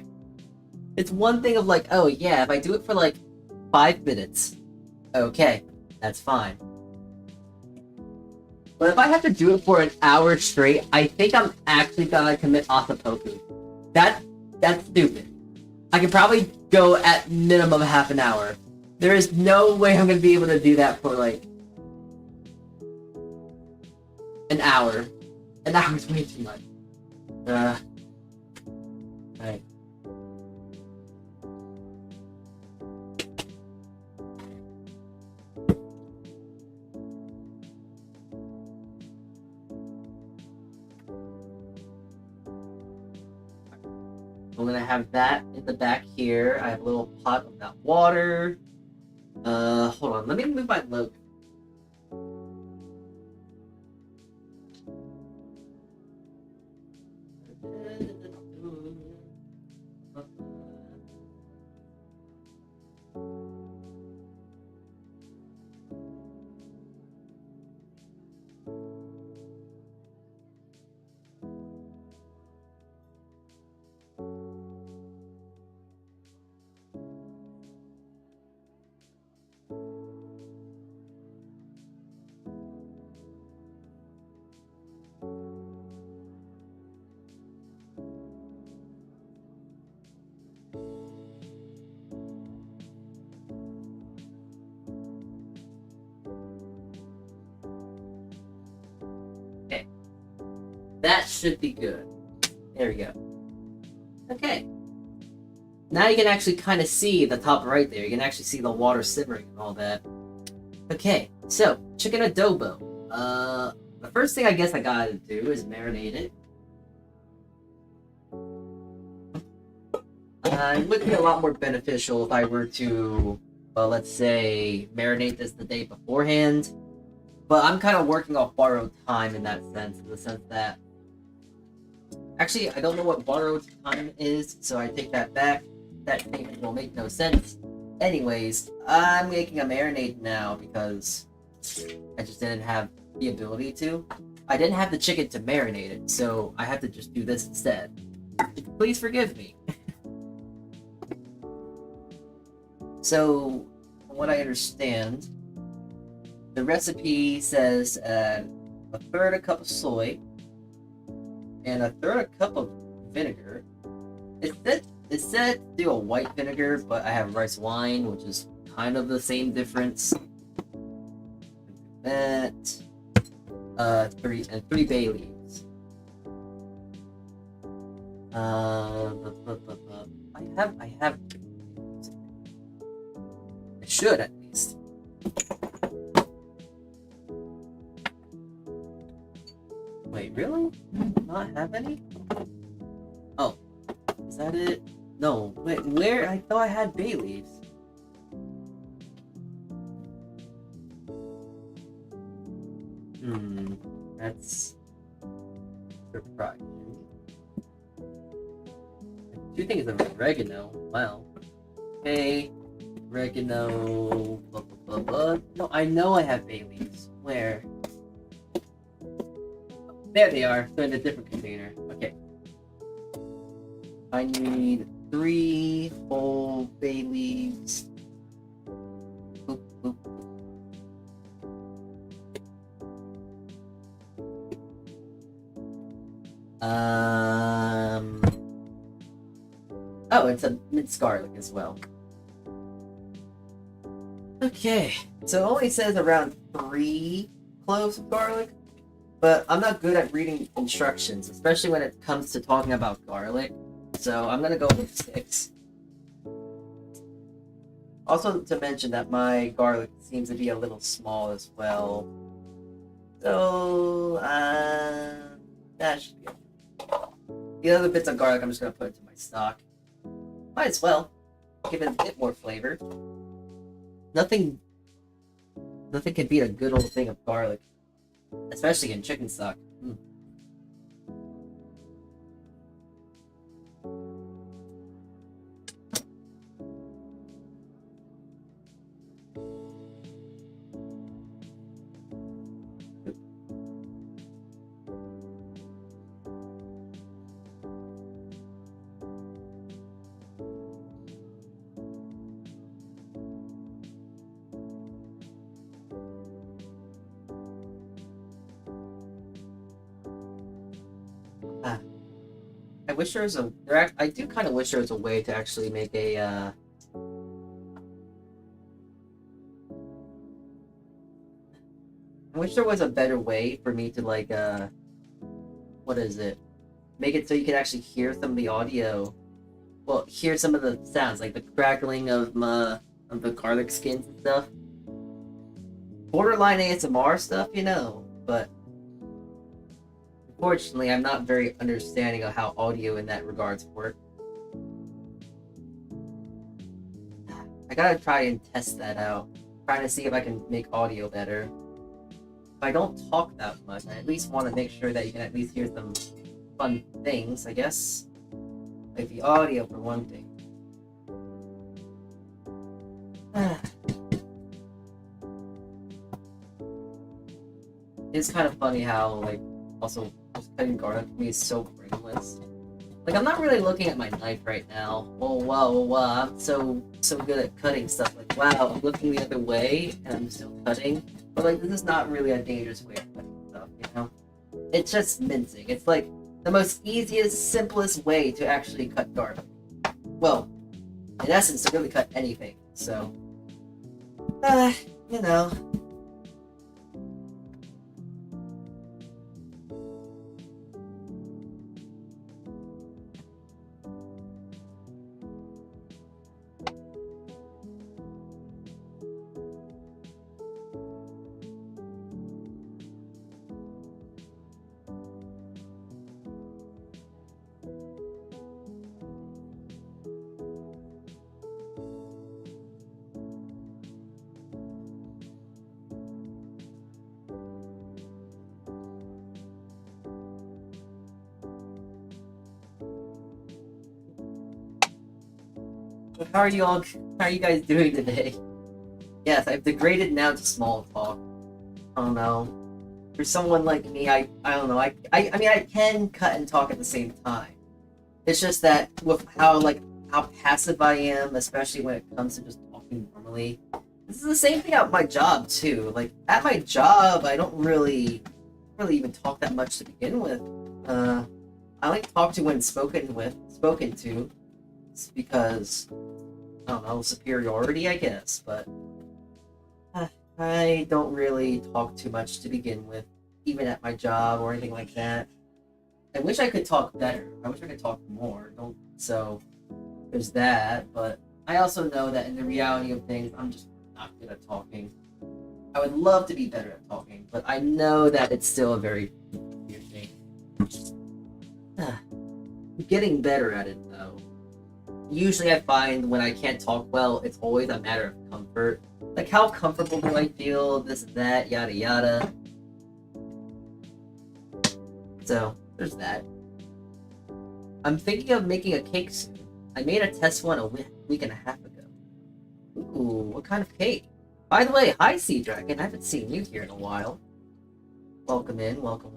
Speaker 2: It's one thing of like, oh yeah, if I do it for like 5 minutes, okay, that's fine. But if I have to do it for an hour straight, I think I'm actually gonna commit osapoku. That's stupid. I could probably go at minimum half an hour. There is no way I'm gonna be able to do that for like an hour. An hour's way too much. Right. I'm gonna have that in the back here. I have a little pot of that water. Hold on, let me move my logo. That should be good. There we go. Okay. Now you can actually kind of see the top right there. You can actually see the water simmering and all that. Okay, so chicken adobo. The first thing I guess I gotta do is marinate it. It would be a lot more beneficial if I were to, well, let's say, marinate this the day beforehand. But I'm kind of working off borrowed time in that sense, in the sense that... Actually, I don't know what borrowed time is, so I take that back. That statement will make no sense. Anyways, I'm making a marinade now because I just didn't have the ability to. I didn't have the chicken to marinate it, so I had to just do this instead. Please forgive me. So, from what I understand, the recipe says a third a cup of soy and a third a cup of vinegar. It said to do a white vinegar, but I have rice wine, which is kind of the same difference. That three bay leaves. I have. I should at least. Wait, really? Not have any? Oh, is that it? No, wait, where? I thought I had bay leaves. That's surprising. Two things of oregano. Wow. Okay, oregano. Blah blah blah blah. No, I know I have bay leaves. Where? There they are. They're in a different container. Okay. I need 3 whole bay leaves. Boop, boop. Oh, it's a minced garlic as well. Okay, so it only says around 3 cloves of garlic, but I'm not good at reading instructions, especially when it comes to talking about garlic, so I'm gonna go with 6. Also to mention that my garlic seems to be a little small as well, so that should be it. The other bits of garlic I'm just gonna put into my stock. Might as well give it a bit more flavor. Nothing can beat a good old thing of garlic, especially in chicken stock. I wish there was a. I do kind of wish there was a way to actually make a. I wish there was a better way for me to like what is it? Make it so you can actually hear some of the audio. Well, hear some of the sounds, like the crackling of the garlic skins and stuff. Borderline ASMR stuff, you know, but. Unfortunately, I'm not very understanding of how audio in that regards work. I gotta try and test that out. Trying to see if I can make audio better. If I don't talk that much, I at least want to make sure that you can at least hear some fun things, I guess. Like the audio for one thing. It's kind of funny how, like, also, just cutting garlic for me is so brainless. Like, I'm not really looking at my knife right now. Oh, wow, I'm so good at cutting stuff. Like, wow, I'm looking the other way, and I'm still cutting. But, like, this is not really a dangerous way of cutting stuff, you know? It's just mincing. It's, like, the most easiest, simplest way to actually cut garlic. Well, in essence, to really cut anything, so... you know... How are you all? How are you guys doing today? Yes, I've degraded now to small talk. I don't know. For someone like me, I don't know. I mean, I can cut and talk at the same time. It's just that with how passive I am, especially when it comes to just talking normally. This is the same thing at my job too. Like at my job, I don't really even talk that much to begin with. I like to talk to when spoken to. It's because I don't know, superiority, I guess, but I don't really talk too much to begin with, even at my job or anything like that. I wish I could talk better. I wish I could talk more. So there's that, but I also know that in the reality of things, I'm just not good at talking. I would love to be better at talking, but I know that it's still a very weird thing. I'm getting better at it though. Usually I find when I can't talk well, it's always a matter of comfort. Like how comfortable do I feel, this and that, yada yada. So, there's that. I'm thinking of making a cake soon. I made a test one a week and a half ago. Ooh, what kind of cake? By the way, hi Sea Dragon, I haven't seen you here in a while. Welcome in, welcome.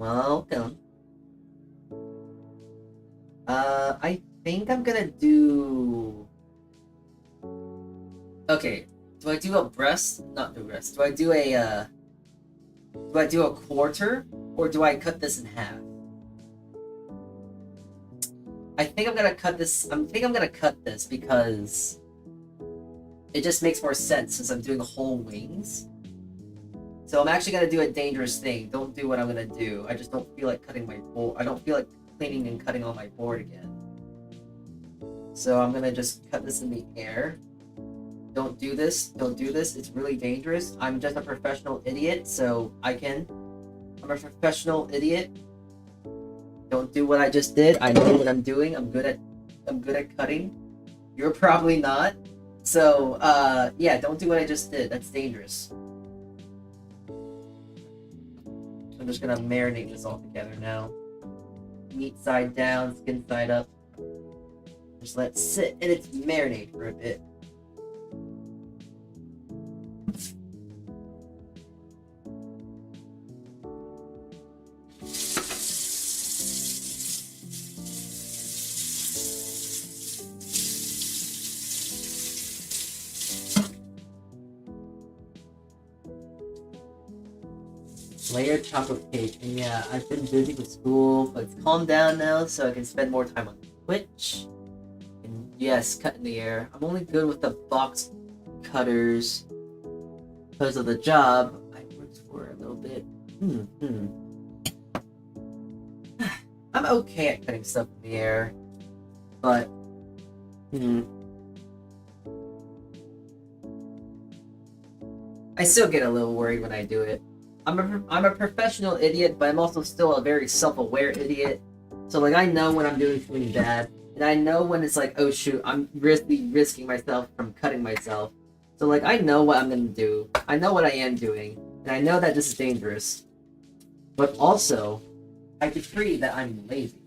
Speaker 2: I think I'm gonna do... Okay, do I do a breast? Not the breast. Do I do a quarter? Or do I cut this in half? I think I'm gonna cut this because it just makes more sense since I'm doing whole wings. So I'm actually gonna do a dangerous thing. Don't do what I'm gonna do. I just don't feel like cutting my board. I don't feel like cleaning and cutting on my board again. So I'm gonna just cut this in the air. Don't do this. Don't do this. It's really dangerous. I'm just a professional idiot, so I'm a professional idiot. Don't do what I just did. I know what I'm doing. I'm good at cutting. You're probably not. So, yeah, don't do what I just did. That's dangerous. I'm just gonna marinate this all together now. Meat side down, skin side up. Just let it sit and it's marinate for a bit. Layered chocolate cake, and yeah, I've been busy with school, but it's calmed down now, so I can spend more time on Twitch. And yes, cut in the air. I'm only good with the box cutters because of the job I worked for a little bit. I'm okay at cutting stuff in the air, but I still get a little worried when I do it. I'm a professional idiot, but I'm also still a very self-aware idiot. So like I know when I'm doing something bad, and I know when it's like, oh shoot, I'm risking myself from cutting myself. So like I know what I'm gonna do. I know what I am doing, and I know that this is dangerous. But also, I decree that I'm lazy.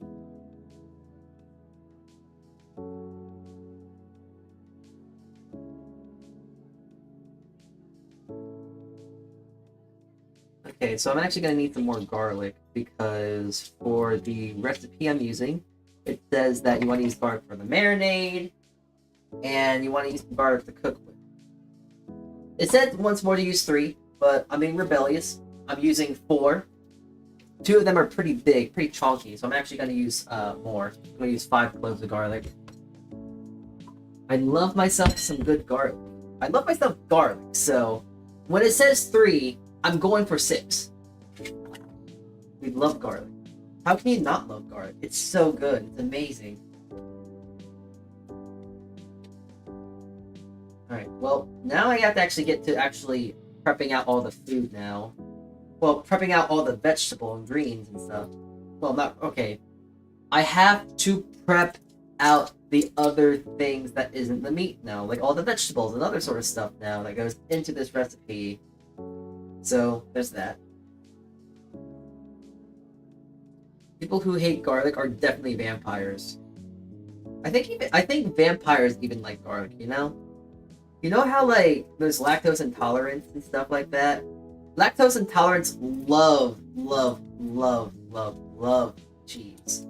Speaker 2: Okay, so I'm actually going to need some more garlic because for the recipe I'm using, it says that you want to use garlic for the marinade and you want to use some garlic to cook with. It said once more to use 3, but I'm being rebellious. I'm using 4. 2 of them are pretty big, pretty chunky, so I'm actually going to use more. I'm going to use 5 cloves of garlic. I love myself some good garlic. I love myself garlic, so when it says 3, I'm going for 6. We love garlic. How can you not love garlic? It's so good. It's amazing. Alright, well, now I have to actually get to prepping out all the food now. Well, prepping out all the vegetable and greens and stuff. Well, not... Okay. I have to prep out the other things that isn't the meat now. Like all the vegetables and other sort of stuff now that goes into this recipe. So, there's that. People who hate garlic are definitely vampires. I think vampires even like garlic, you know? You know how like there's lactose intolerance and stuff like that? Lactose intolerance love cheese.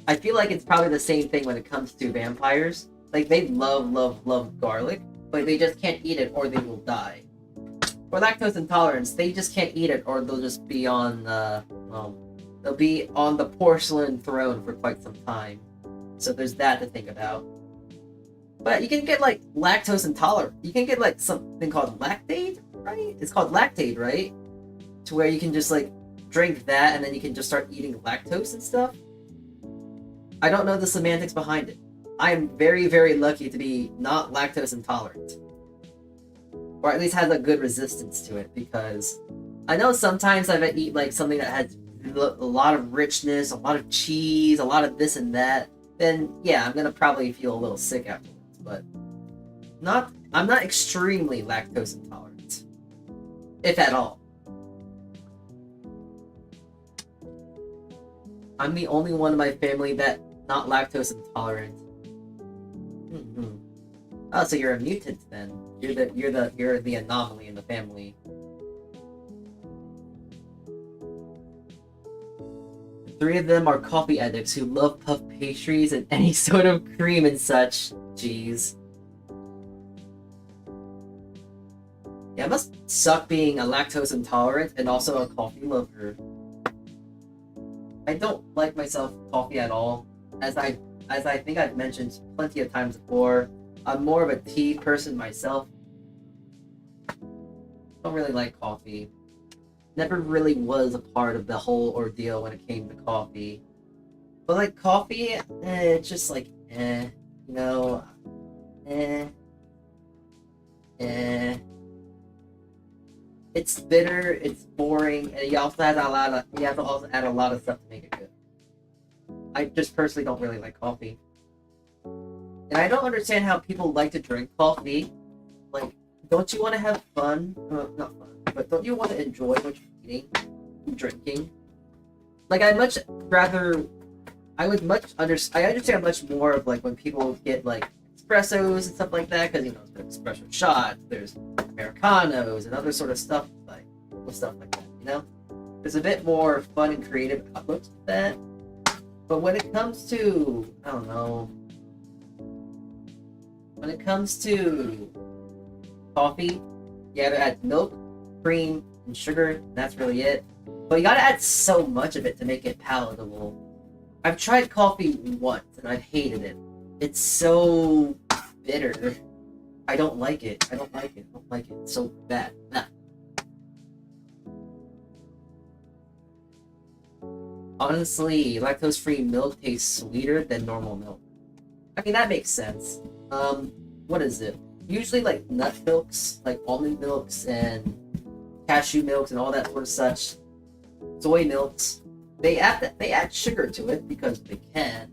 Speaker 2: I feel like it's probably the same thing when it comes to vampires. Like they love garlic, but they just can't eat it or they will die. For lactose intolerance, they just can't eat it or they'll just be on they'll be on the porcelain throne for quite some time. So there's that to think about. But you can get like lactose intolerant. You can get like something called lactate, right? It's called lactate, right? To where you can just like drink that and then you can just start eating lactose and stuff. I don't know the semantics behind it. I am very, very lucky to be not lactose intolerant. Or at least has a good resistance to it, because I know sometimes if I eat like something that has a lot of richness, a lot of cheese, a lot of this and that, then yeah, I'm gonna probably feel a little sick afterwards. But I'm not extremely lactose intolerant, if at all. I'm the only one in my family that not lactose intolerant. Mm-hmm. Oh, so you're a mutant then. You're the anomaly in the family. The three of them are coffee addicts who love puff pastries and any sort of cream and such. Jeez. Yeah, it must suck being a lactose intolerant and also a coffee lover. I don't like myself coffee at all. As I think I've mentioned plenty of times before, I'm more of a tea person myself. Don't really like coffee. Never really was a part of the whole ordeal when it came to coffee. But like coffee, it's just like, you know, It's bitter, it's boring, and you have to also add a lot of stuff to make it good. I just personally don't really like coffee. And I don't understand how people like to drink coffee. Like, don't you want to have fun? Not fun, but don't you want to enjoy what you're eating and drinking? Like, I understand much more of, like, when people get, like, espressos and stuff like that, because, you know, there's espresso shots, there's Americanos, and other sort of stuff, like that, you know? There's a bit more fun and creative outlooks with that. But when it comes to, I don't know, when it comes to coffee, you gotta add milk, cream, and sugar, and that's really it. But you gotta add so much of it to make it palatable. I've tried coffee once, and I've hated it. It's so bitter. I don't like it. It's so bad. Nah. Honestly, lactose-free milk tastes sweeter than normal milk. I mean, that makes sense. What is it? Usually, like, nut milks, like almond milks and cashew milks and all that sort of such. Soy milks. They add sugar to it because they can.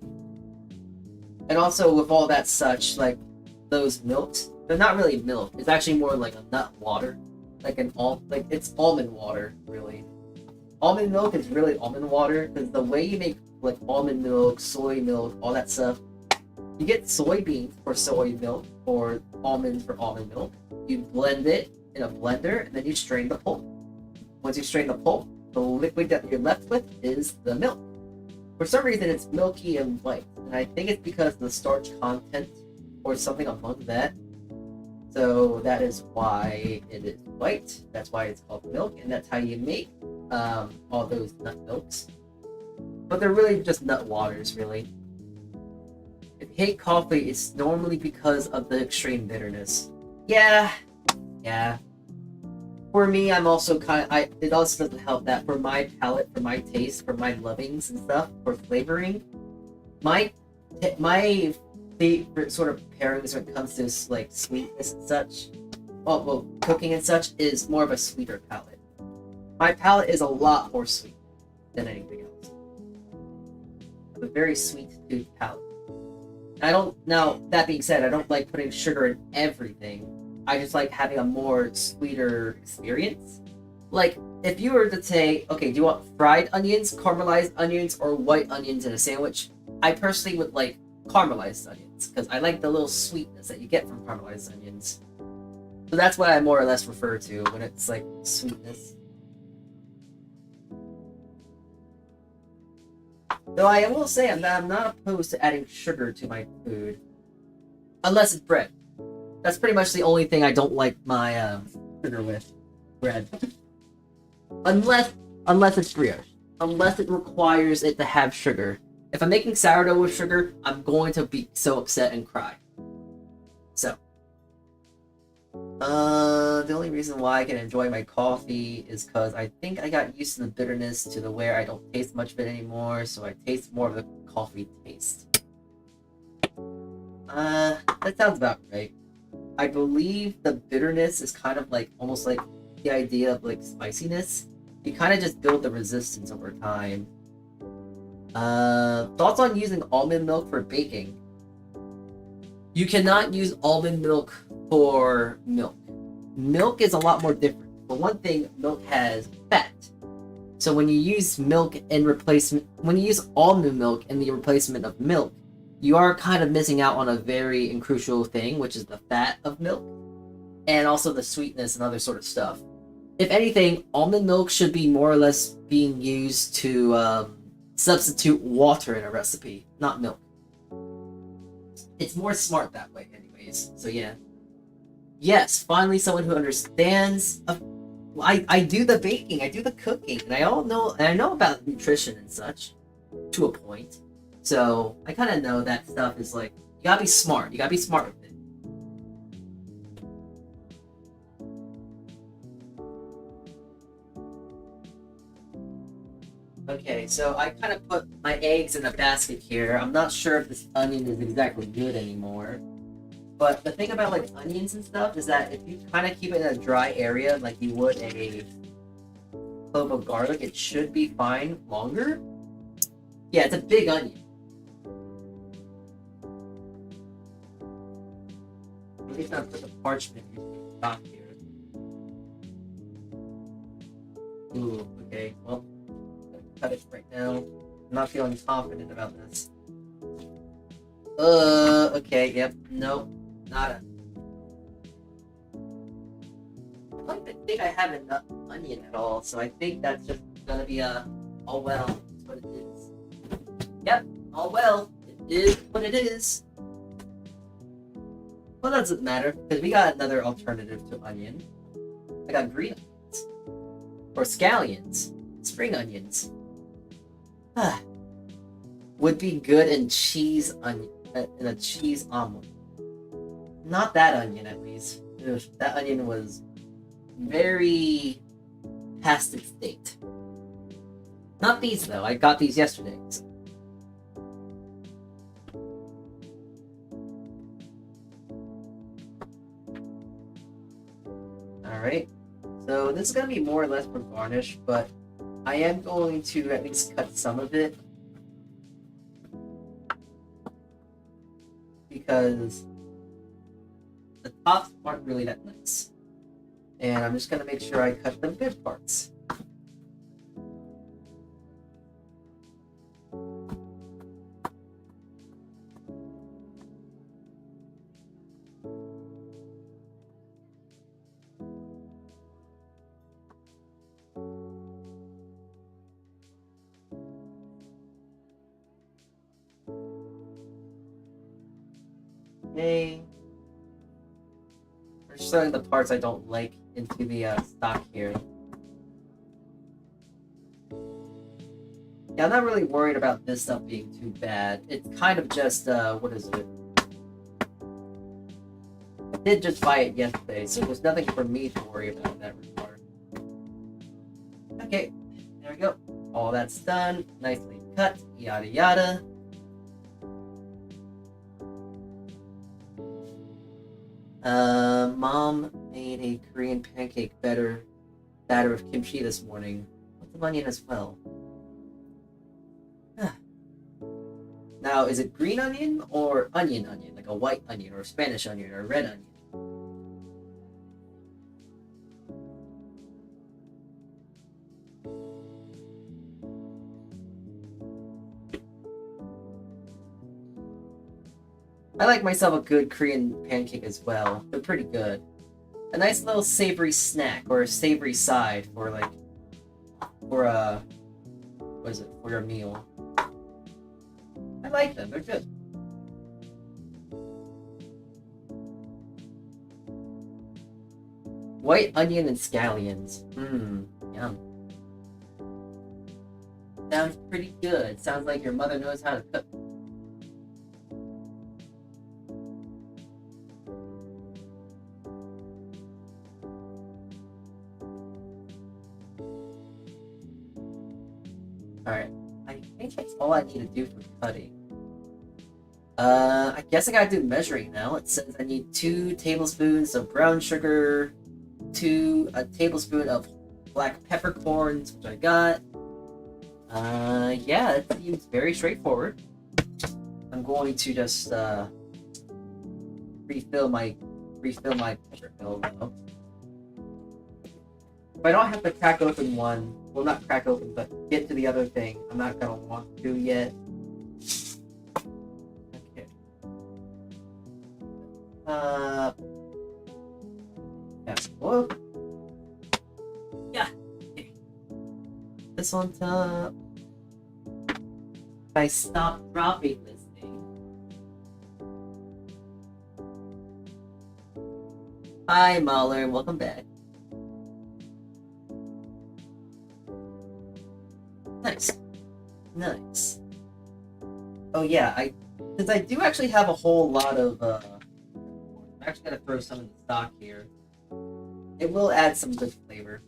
Speaker 2: And also, with all that such, like, those milks, they're not really milk. It's actually more like a nut water. It's almond water, really. Almond milk is really almond water, because the way you make, like, almond milk, soy milk, all that stuff, you get soybeans for soy milk, or almonds for almond milk. You blend it in a blender, and then you strain the pulp. Once you strain the pulp, the liquid that you're left with is the milk. For some reason, it's milky and white, and I think it's because of the starch content, or something among that. So that is why it is white. That's why it's called milk, and that's how you make all those nut milks. But they're really just nut waters, really. If you hate coffee, it's normally because of the extreme bitterness. Yeah. For me, I'm also it also doesn't help that for my palate, for my taste, for my lovings and stuff, for flavoring, my favorite sort of pairings when it comes to, like, sweetness and such, well, cooking and such, is more of a sweeter palate. My palate is a lot more sweet than anything else. I have a very sweet tooth palate. Now, that being said, I don't like putting sugar in everything. I just like having a more sweeter experience. Like, if you were to say, okay, do you want fried onions, caramelized onions, or white onions in a sandwich? I personally would like caramelized onions, because I like the little sweetness that you get from caramelized onions. So that's what I more or less refer to when it's like sweetness. Though I will say I'm not opposed to adding sugar to my food. Unless it's bread. That's pretty much the only thing I don't like my sugar with. Bread. Unless it's brioche. Unless it requires it to have sugar. If I'm making sourdough with sugar, I'm going to be so upset and cry. So. The only reason why I can enjoy my coffee is because I think I got used to the bitterness to the where I don't taste much of it anymore, so I taste more of the coffee taste. That sounds about right. I believe the bitterness is kind of like, almost like the idea of like spiciness. You kind of just build the resistance over time. Thoughts on using almond milk for baking? You cannot use almond milk for milk. Milk is a lot more different. For one thing, milk has fat. So when you use milk in replacement, when you use almond milk in the replacement of milk, you are kind of missing out on a very crucial thing, which is the fat of milk, and also the sweetness and other sort of stuff. If anything, almond milk should be more or less being used to substitute water in a recipe, not milk. It's more smart that way anyways, so yeah. Yes, finally someone who understands. I do the baking, I do the cooking, and I know about nutrition and such, to a point. So I kind of know that stuff is like, you gotta be smart. You gotta be smart with it. Okay, so I kind of put my eggs in a basket here. I'm not sure if this onion is exactly good anymore. But the thing about like onions and stuff is that if you kind of keep it in a dry area like you would a clove of garlic, it should be fine longer. Yeah, it's a big onion. At least I'll put the parchment top here. Ooh, okay, well, cut it right now. I'm not feeling confident about this. Okay, yep, nope, nada. I don't even think I have enough onion at all, so I think that's just gonna be oh well, that's what it is. Yep, oh well, it is what it is. Well, that doesn't matter, because we got another alternative to onion. I got green onions. Or scallions. Spring onions. Would be good in cheese onion, in a cheese omelet. Not that onion, at least. Ugh, that onion was very past its date. Not these, though. I got these yesterday. So. Alright, so this is going to be more or less for garnish, but I am going to at least cut some of it. Because the tops aren't really that nice. And I'm just going to make sure I cut the good parts. Okay. We're just throwing the parts I don't like into the stock here. Yeah, I'm not really worried about this stuff being too bad. It's kind of just, what is it? I did just buy it yesterday, so there's nothing for me to worry about in that regard. Okay, there we go. All that's done, nicely cut, yada yada. Mom made a Korean pancake batter of kimchi this morning with the onion as well. Now, is it green onion or onion, like a white onion or a Spanish onion or a red onion? I like myself a good Korean pancake as well. They're pretty good. A nice little savory snack or a savory side for like for a what is it for your meal. I like them. They're good. White onion and scallions. Yum. Sounds pretty good. Sounds like your mother knows how to cook. Alright. I think that's all I need to do for cutting. I guess I gotta do measuring now. It says I need 2 tablespoons of brown sugar, a tablespoon of black peppercorns, which I got. Yeah, it seems very straightforward. I'm going to just refill my pressure pill though. If I don't have to crack open one, well, not crack open, but get to the other thing, I'm not gonna want to yet. Okay. Yeah. Whoa. Yeah. Okay. This on top. If I stop dropping this thing. Hi, Mahler. Welcome back. Nice. Nice. Oh yeah, since I do actually have a whole lot of I'm actually gonna throw some in the stock here. It will add some good flavor.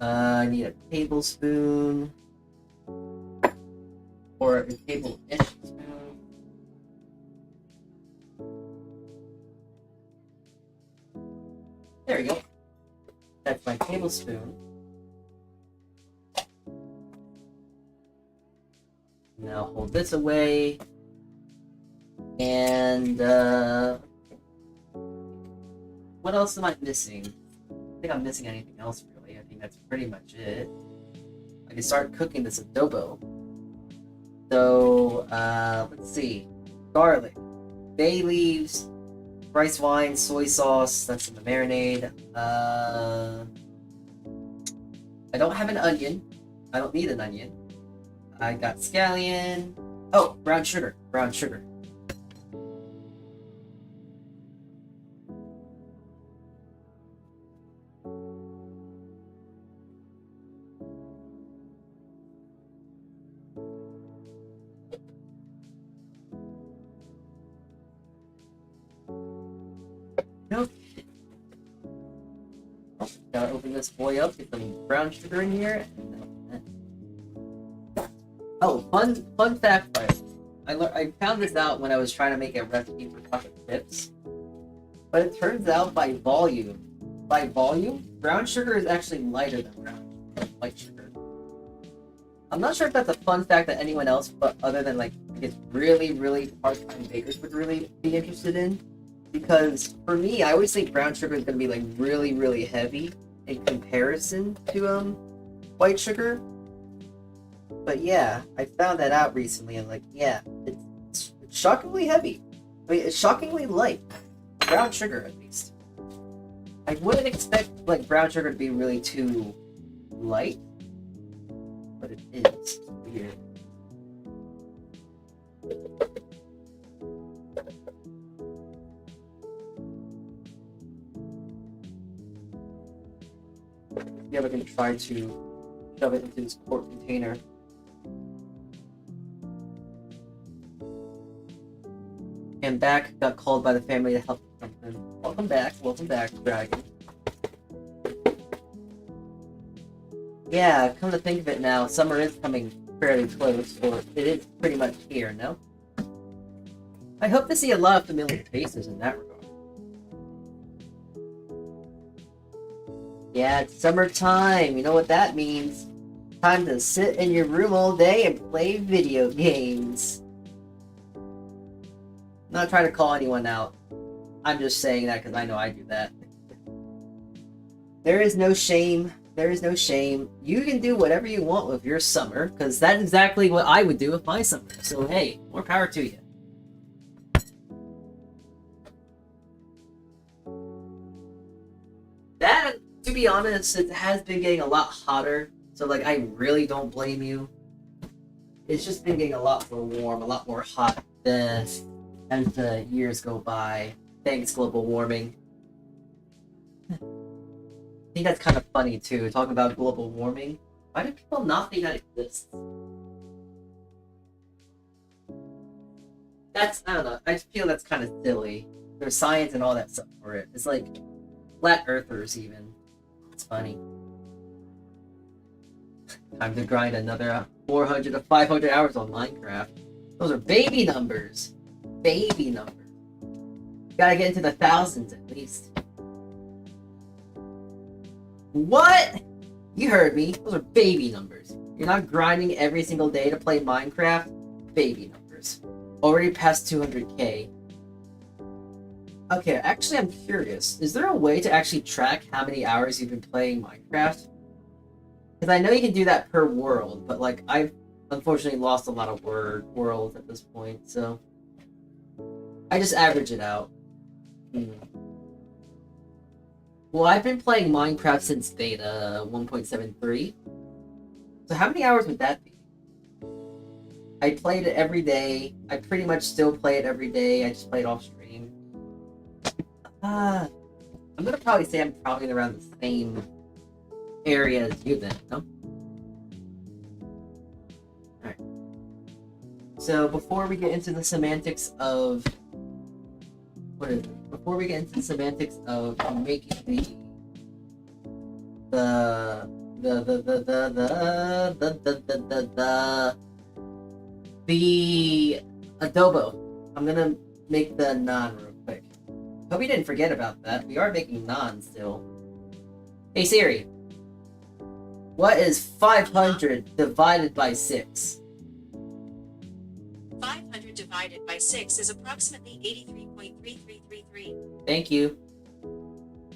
Speaker 2: I need a tablespoon or a table-ish spoon. There we go. That's my tablespoon. Now hold this away. And what else am I missing? I don't think I'm missing anything else really. I think that's pretty much it. I can start cooking this adobo. So let's see. Garlic, bay leaves, rice wine, soy sauce, that's in the marinade. I don't have an onion. I don't need an onion. I got scallion. Oh, brown sugar. Brown sugar. Nope. Oh, gotta open this boy up, get some brown sugar in here. Oh, fun fact, guys. I found this out when I was trying to make a recipe for chocolate chips. But it turns out by volume, brown sugar is actually lighter than white sugar. I'm not sure if that's a fun fact that anyone else, but other than like, I guess really, really part-time bakers would really be interested in. Because for me, I always think brown sugar is going to be like really, really heavy in comparison to white sugar. But yeah, I found that out recently and like, yeah, it's shockingly heavy. I mean, it's shockingly light. Brown sugar, at least. I wouldn't expect like brown sugar to be really too light, but it is. It's weird. Yeah, we can try to shove it into this quart container. And back, got called by the family to help something. Welcome back, Dragon. Yeah, come to think of it now, summer is coming fairly close, or it is pretty much here, no? I hope to see a lot of familiar faces in that regard. Yeah, it's summertime, you know what that means. Time to sit in your room all day and play video games. I'm not trying to call anyone out. I'm just saying that because I know I do that. There is no shame There is no shame. You can do whatever you want with your summer, because that's exactly what I would do with my summer. So hey, more power to you. That, to be honest, it has been getting a lot hotter. So like, I really don't blame you. It's just been getting a lot more warm, a lot more hot as the years go by. Thanks, global warming. I think that's kind of funny too, talking about global warming. Why do people not think that exists? That's, I don't know, I just feel that's kind of silly. There's science and all that stuff for it. It's like flat earthers even. It's funny. Time to grind another 400 to 500 hours on Minecraft. Those are baby numbers. Baby numbers. You gotta get into the thousands at least. What? You heard me. Those are baby numbers. You're not grinding every single day to play Minecraft. Baby numbers. Already past 200k. Okay, actually I'm curious. Is there a way to actually track how many hours you've been playing Minecraft? Because I know you can do that per world, but like I've unfortunately lost a lot of worlds at this point, so I just average it out. Well, I've been playing Minecraft since beta 1.73. So how many hours would that be? I played it every day. I pretty much still play it every day. I just play it off stream. I'm gonna probably say I'm probably around the same area as you then, no? Alright. So before we get into the semantics of before we get into the semantics of making the adobo, I'm gonna make the naan real quick. Hope you didn't forget about that. We are making naan still. Hey Siri, what is 500 divided by 6?
Speaker 4: 500 divided by 6 is approximately 83.3333.
Speaker 2: Thank you.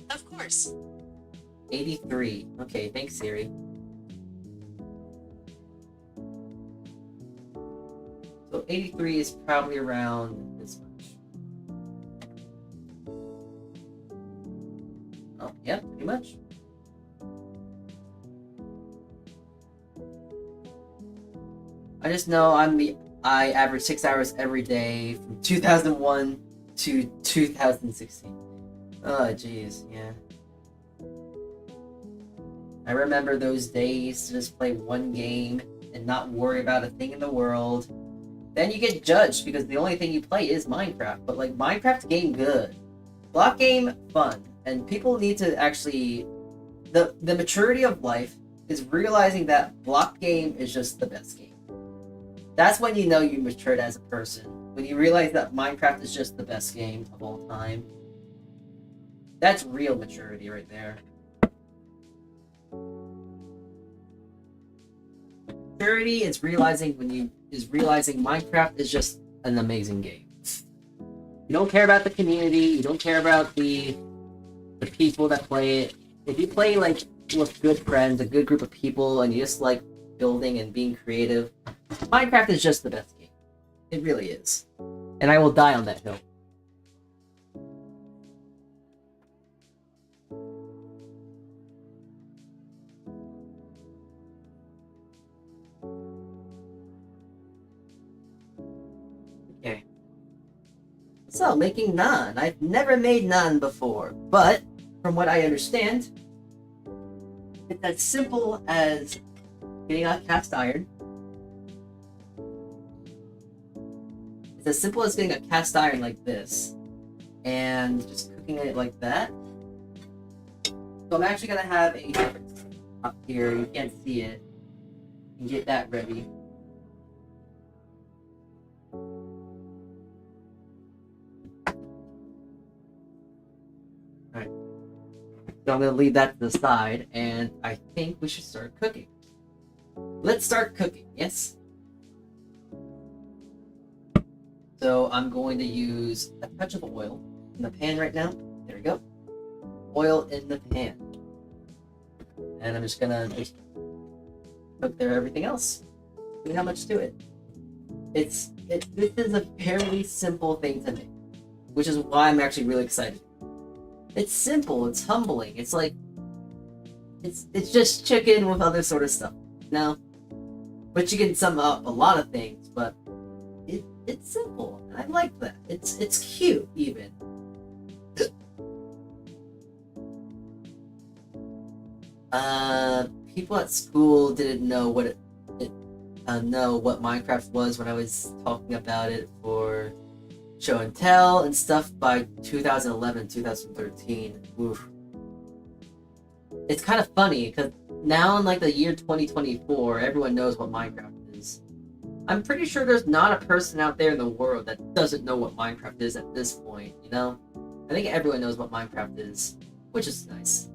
Speaker 4: Of course.
Speaker 2: 83. Okay, thanks, Siri. So 83 is probably around this much. Oh, yeah, pretty much. I just know I average 6 hours every day from 2001 to 2016. Oh, jeez, yeah. I remember those days to just play one game and not worry about a thing in the world. Then you get judged because the only thing you play is Minecraft. But like, Minecraft game good. Block game fun. And people need to actually... The maturity of life is realizing that block game is just the best game. That's when you know you matured as a person. When you realize that Minecraft is just the best game of all time. That's real maturity right there. Maturity is realizing Minecraft is just an amazing game. You don't care about the community, you don't care about the people that play it. If you play like with good friends, a good group of people, and you just like building and being creative, Minecraft is just the best game. It really is. And I will die on that hill. Okay. So, making naan. I've never made naan before, but from what I understand, it's as simple as getting a cast iron. It's as simple as getting a cast iron like this and just cooking it like that. So I'm actually gonna have a different up here. You can't see it. You can get that ready. Alright. So I'm gonna leave that to the side, and I think we should start cooking. Let's start cooking, yes? So I'm going to use a touch of oil in the pan right now. There we go. Oil in the pan. and I'm just gonna cook there everything else. See how much to it. This is a fairly simple thing to make, which is why I'm actually really excited. It's simple, it's humbling, it's like it's just chicken with other sort of stuff. Now, but you can sum up a lot of things, but it's simple, and I like that. It's cute even. People at school didn't know what what Minecraft was when I was talking about it for show and tell and stuff by 2011, 2013. Oof. It's kind of funny because now in like the year 2024, everyone knows what Minecraft is. I'm pretty sure there's not a person out there in the world that doesn't know what Minecraft is at this point, you know? I think everyone knows what Minecraft is, which is nice.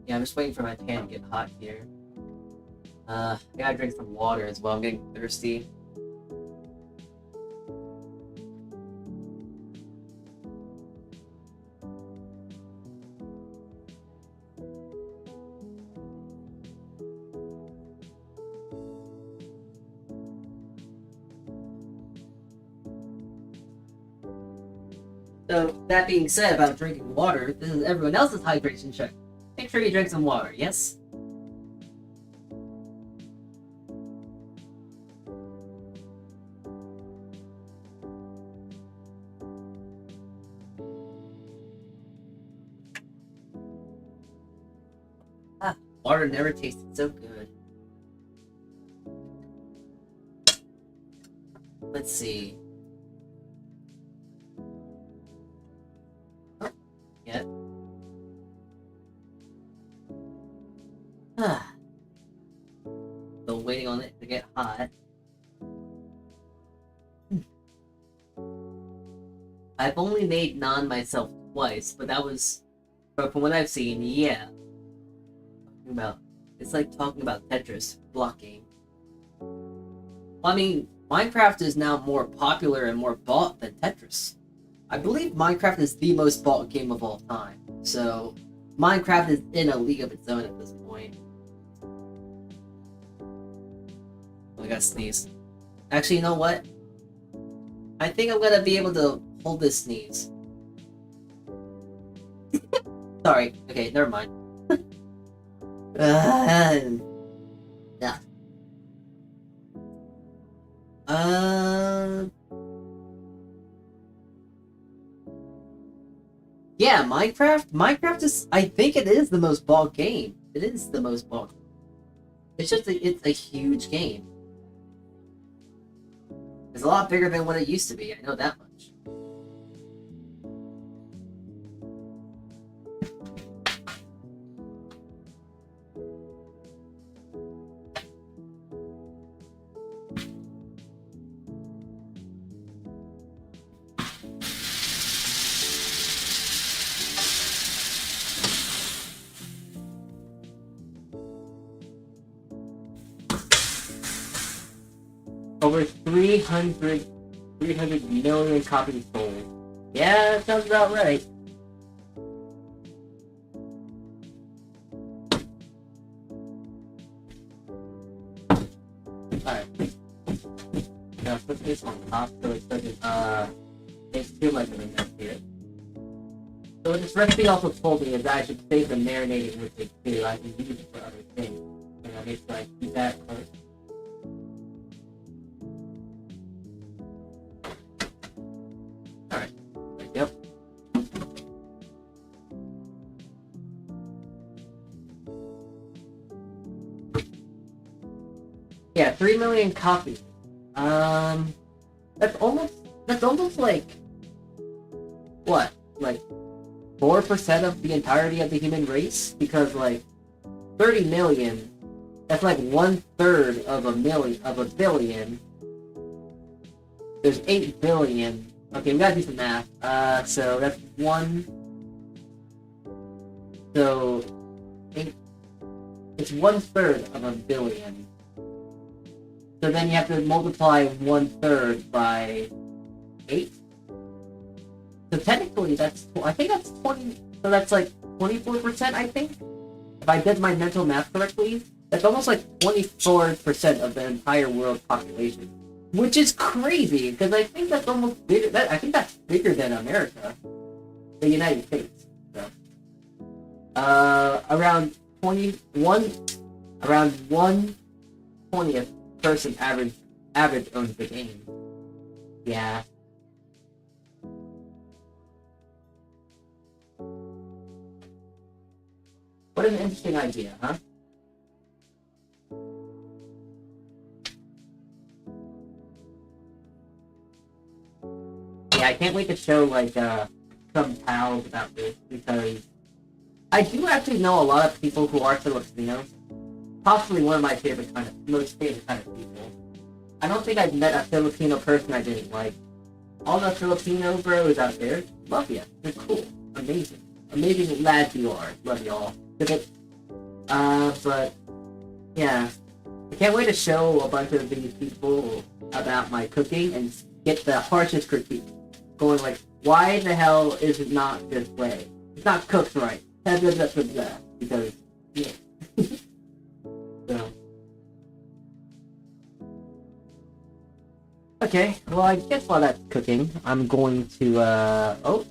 Speaker 2: Yeah, I'm just waiting for my pan to get hot here. I gotta drink some water as well. I'm getting thirsty. So, that being said about drinking water, this is everyone else's hydration check. Make sure you drink some water, yes? Water never tasted so good. Let's see. Oh, yeah. Still waiting on it to get hot. I've only made naan myself twice, but from what I've seen, yeah. It's like talking about Tetris blocking. I mean, Minecraft is now more popular and more bought than Tetris. I believe Minecraft is the most bought game of all time, so Minecraft is in a league of its own at this point. Oh, I gotta sneeze. Actually, you know what? I think I'm gonna be able to hold this sneeze. Sorry. Okay, never mind. Yeah. Yeah, Minecraft is, I think it is the most bought game. It is the most bought. It's a huge game. It's a lot bigger than what it used to be, I know that much. Over 300 million copies sold. Yeah, that sounds about right. Alright. Now put this on top so it doesn't make too much of a mess here. So what this recipe also told me is that I should save the marinating with it too. I can use it for other things. And I make sure I keep that first. Yep. Yeah, 3 million copies. That's almost like what? Like 4% of the entirety of the human race? Because like 30 million, that's like 1/3 of a billion. There's 8 billion. Okay, we gotta do some math. So that's so it's 1/3 of a billion. So then you have to multiply 1/3 by 8. So technically, I think that's 20. So that's like 24%, I think. If I did my mental math correctly, that's almost like 24% of the entire world population, which is crazy because I think that's almost bigger. I think that's bigger than America, the United States. So, around 1/20th person average owns the game. Yeah. What an interesting idea, huh? Yeah, I can't wait to show like some pals about this because I do actually know a lot of people who are Filipinos. Possibly one of my most favorite kind of people. I don't think I've met a Filipino person I didn't like. All the Filipino bros out there, love you. They're cool, amazing, amazing lads you are. Love y'all. But yeah, I can't wait to show a bunch of these people about my cooking and get the harshest critique. Going like, why the hell is it not this way? It's not cooked right. Blah, blah, blah, blah, blah. Because, yeah. So. Okay, well I guess while that's cooking, I'm going to, oh.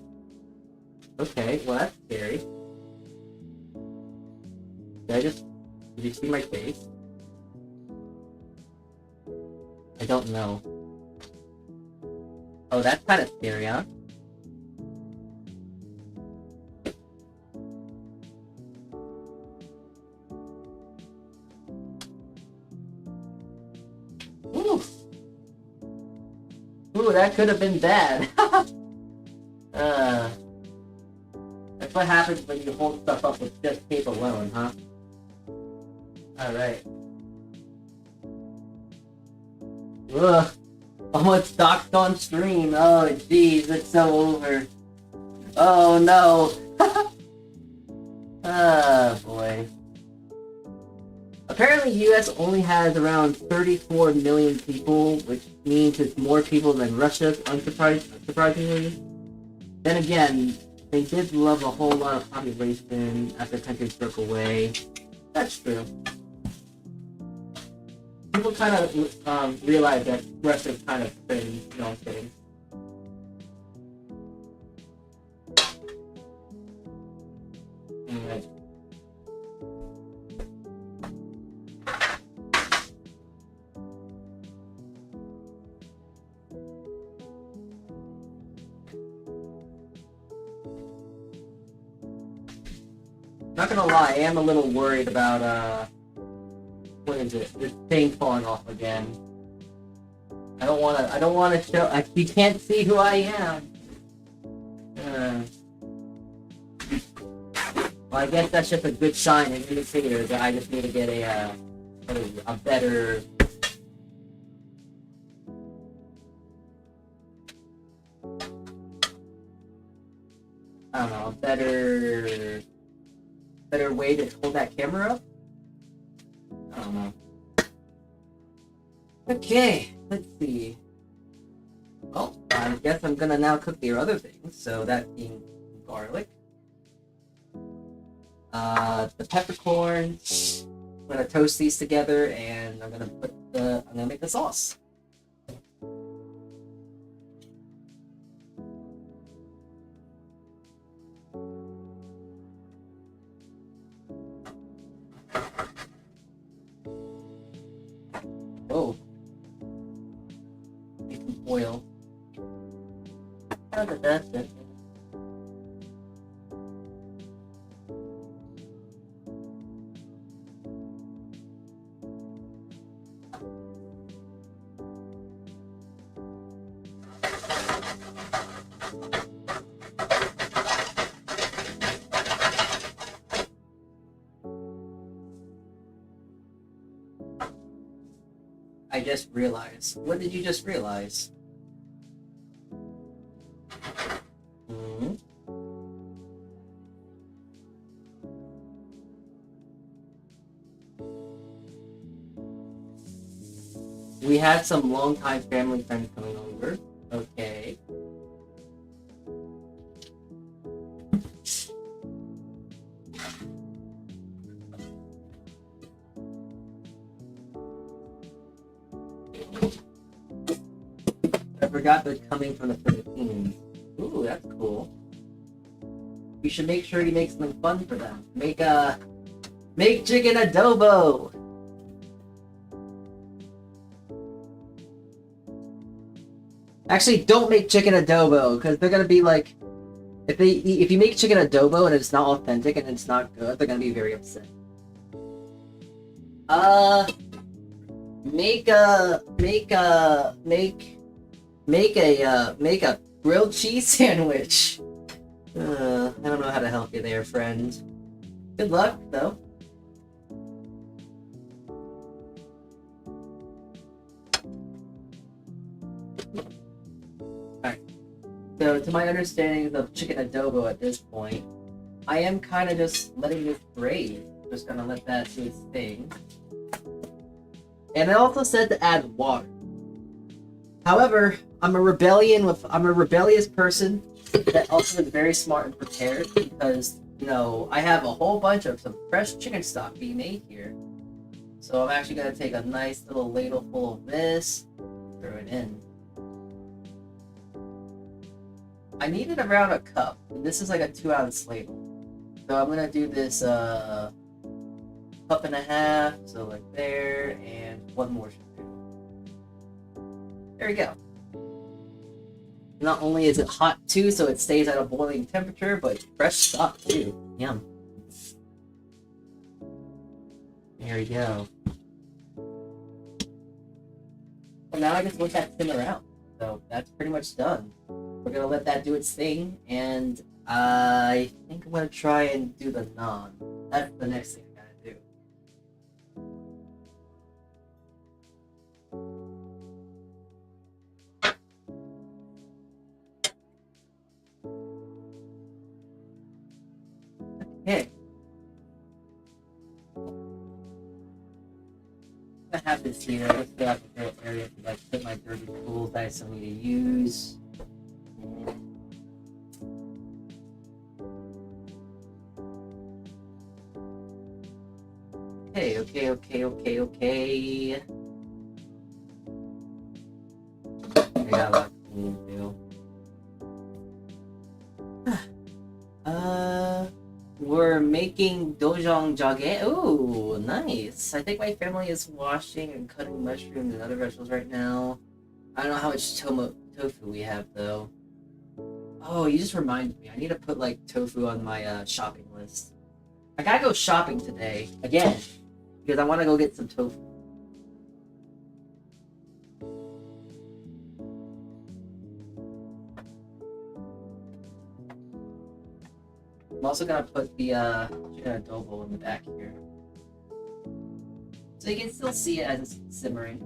Speaker 2: Okay, well that's scary. Did you see my face? I don't know. Oh, that's kind of scary, huh? Ooh. Ooh, that could have been bad. That's what happens when you hold stuff up with just tape alone, huh? Alright. Ugh. Almost doxed on stream. Oh, jeez, it's so over. Oh, no. Ah, boy. Apparently, US only has around 34 million people, which means it's more people than Russia, unsurprisingly. Then again, they did love a whole lot of population as the country broke away. That's true. People kind of realize that Russia's kind of crazy. No, I'm kidding. Alright. Not gonna lie, I am a little worried about what is it? This thing falling off again. I don't wanna show. You can't see who I am. Well, I guess that's just a good sign and indicator that I just need to get a better. I don't know, a better way to hold that camera up? I don't know. Okay, let's see. Well, I guess I'm gonna now cook the other things, so that being garlic. The peppercorn. I'm gonna toast these together and I'm gonna make the sauce. Oh. Need some oil. I just realized. What did you just realize? We had some longtime family friends coming over. Okay. I forgot they're coming from the Philippines. Ooh, that's cool. You should make sure you make something fun for them. Make chicken adobo! Actually, don't make chicken adobo, because they're gonna be like, if you make chicken adobo and it's not authentic and it's not good, they're gonna be very upset. Make a grilled cheese sandwich. I don't know how to help you there, friend. Good luck, though. Alright. So, to my understanding of chicken adobo at this point, I am kind of just letting this braise. Just gonna let that do its thing. And I also said to add water. However, I'm a rebellious person that also is very smart and prepared because, you know, I have a whole bunch of some fresh chicken stock being made here. So I'm actually gonna take a nice little ladle full of this, throw it in. I needed around a cup, and this is like a 2-ounce ladle. So I'm gonna do this cup and a half, so like there, and one more should do. There we go. Not only is it hot too, so it stays at a boiling temperature, but fresh stock too. Yum. There we go. Well, now I just let that simmer out. So that's pretty much done. We're gonna let that do its thing, and I think I'm gonna try and do the naan. That's the next thing I gotta do. Okay. I have this here. Let's go out the area to like put my dirty tools that I still need to use. Okay. I got a lot of cleaning to do. We're making doxxing jjigae. Ooh, nice. I think my family is washing and cutting mushrooms and other vegetables right now. I don't know how much tofu we have though. Oh, you just reminded me. I need to put like tofu on my shopping list. I gotta go shopping today again because I want to go get some tofu. I'm also gonna put the chicken adobo in the back here, so you can still see it as it's simmering.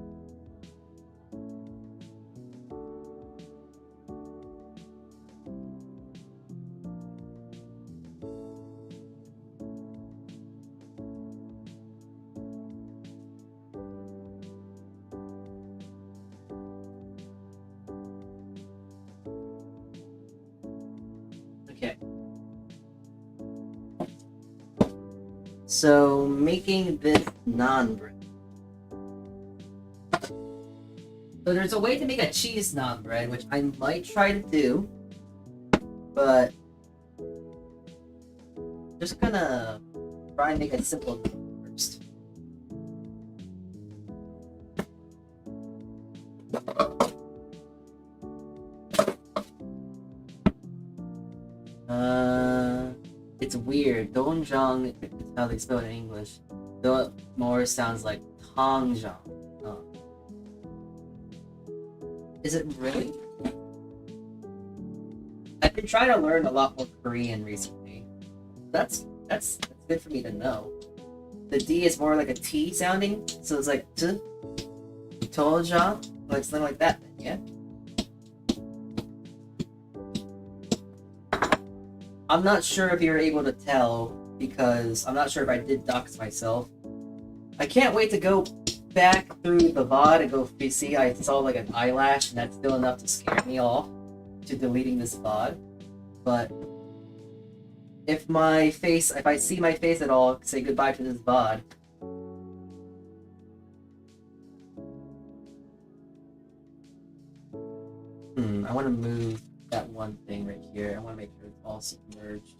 Speaker 2: Okay. So, making this naan bread. So there's a way to make a cheese naan bread, which I might try to do, but just gonna try and make it simple first. It's weird. Doxxing is how they spell it in English. Though it more sounds like Tongjang. Oh. Is it really? I've been trying to learn a lot more Korean recently. That's good for me to know. The D is more like a T sounding, so it's like T, Toja, like something like that. Yeah. I'm not sure if you're able to tell because I'm not sure if I did dox myself. I can't wait to go back through the VOD and go see I saw like an eyelash and that's still enough to scare me off to deleting this VOD. But if I see my face at all, say goodbye to this VOD. I want to move that one thing right here. I want to make sure it's all submerged.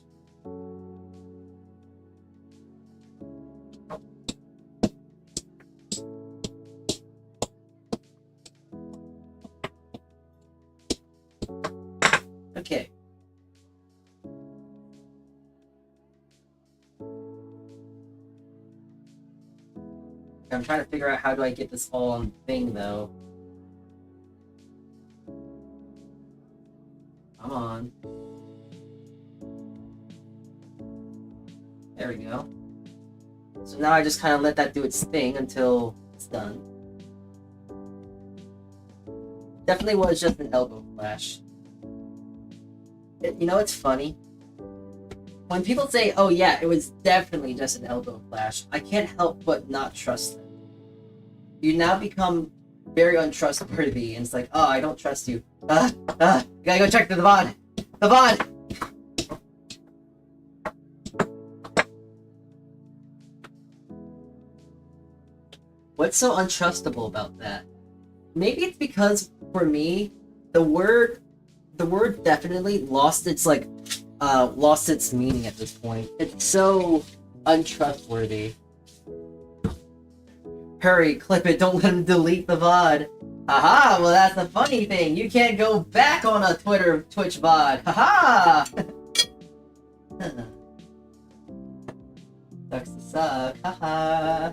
Speaker 2: Okay. I'm trying to figure out how do I get this all on the thing though. Come on. There we go. So now I just kind of let that do its thing until it's done. Definitely was just an elbow flash. You know what's funny? When people say, oh yeah, it was definitely just an elbow flash, I can't help but not trust them. You now become very untrustworthy, and it's like, oh, I don't trust you. You gotta go check the VOD. The VOD! What's so untrustable about that? Maybe it's because, for me, the word definitely lost its meaning at this point. It's so untrustworthy. Hurry, clip it, don't let him delete the VOD. Haha, well that's the funny thing. You can't go back on a Twitch VOD. Haha! Sucks to suck. Haha.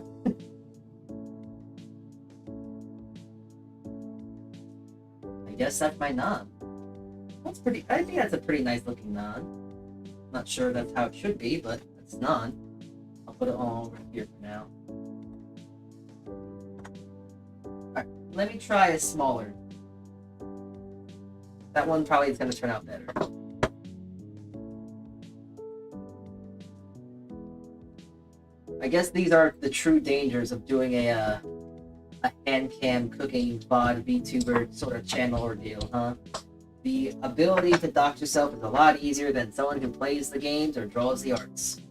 Speaker 2: I guess that's my Naan. I think that's a pretty nice looking Naan. Not sure that's how it should be, but it's Naan. I'll put it all over here for now. Alright, let me try a smaller. That one probably is going to turn out better. I guess these are the true dangers of doing a hand cam cooking VOD VTuber sort of channel ordeal, huh? The ability to dox yourself is a lot easier than someone who plays the games or draws the arts.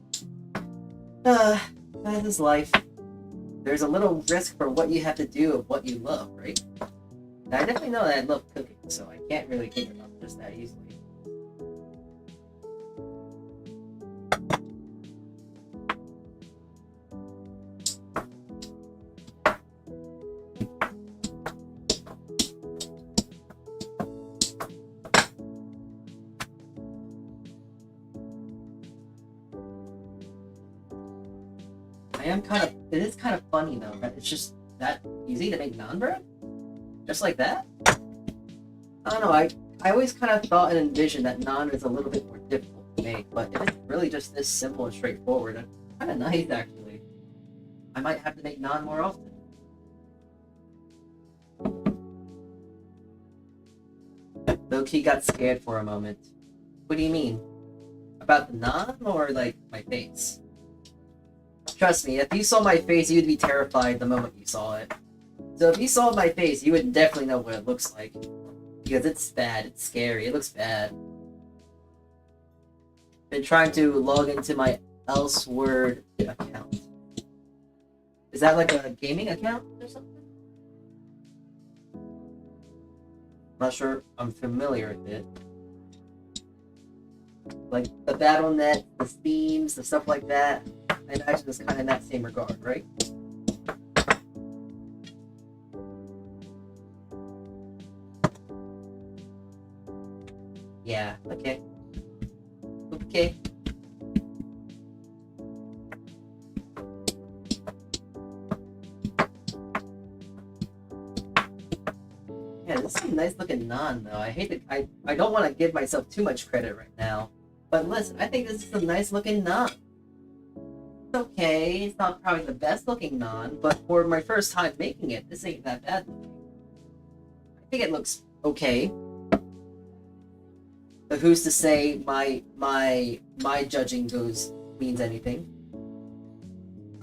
Speaker 2: That is life. There's a little risk for what you have to do of what you love, right? And I definitely know that I love cooking, so I can't really give it up just that easily. It is kind of funny though, that it's just that easy to make naan bread? Just like that? I don't know, I always kind of thought and envisioned that naan is a little bit more difficult to make, but if it's really just this simple and straightforward, it's kind of nice actually. I might have to make naan more often. Low-key got scared for a moment. What do you mean? About the naan or like my face? Trust me, if you saw my face, you'd be terrified the moment you saw it. So if you saw my face, you would definitely know what it looks like. Because it's bad, it's scary, it looks bad. Been trying to log into my Elseword account. Is that like a gaming account or something? Not sure I'm familiar with it. Like the Battle.net, the Steams, the stuff like that. I imagine it's kind of in that same regard, right? Yeah, okay. Okay. Yeah, this is a nice looking naan though. I don't want to give myself too much credit right now. But listen, I think this is a nice looking naan. It's okay, it's not probably the best looking naan, but for my first time making it, this ain't that bad looking. I think it looks okay. But who's to say my judging means anything?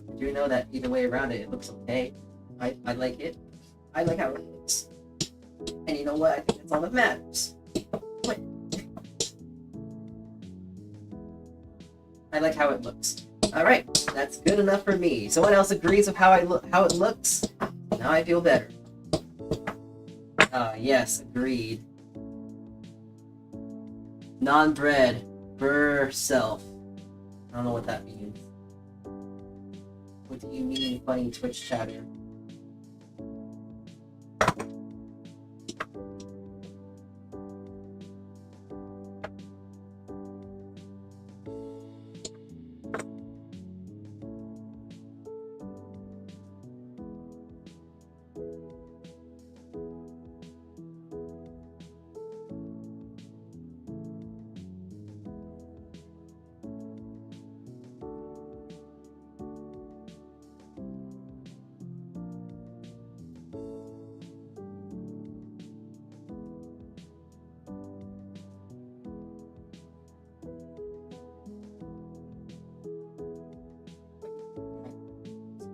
Speaker 2: I do know that either way around it looks okay. I like it. I like how it looks. And you know what? I think that's all that matters. Wait. I like how it looks. Alright, that's good enough for me. Someone else agrees with how it looks? Now I feel better. Yes, agreed. Non-bread. Burr self. I don't know what that means. What do you mean, funny Twitch chatter?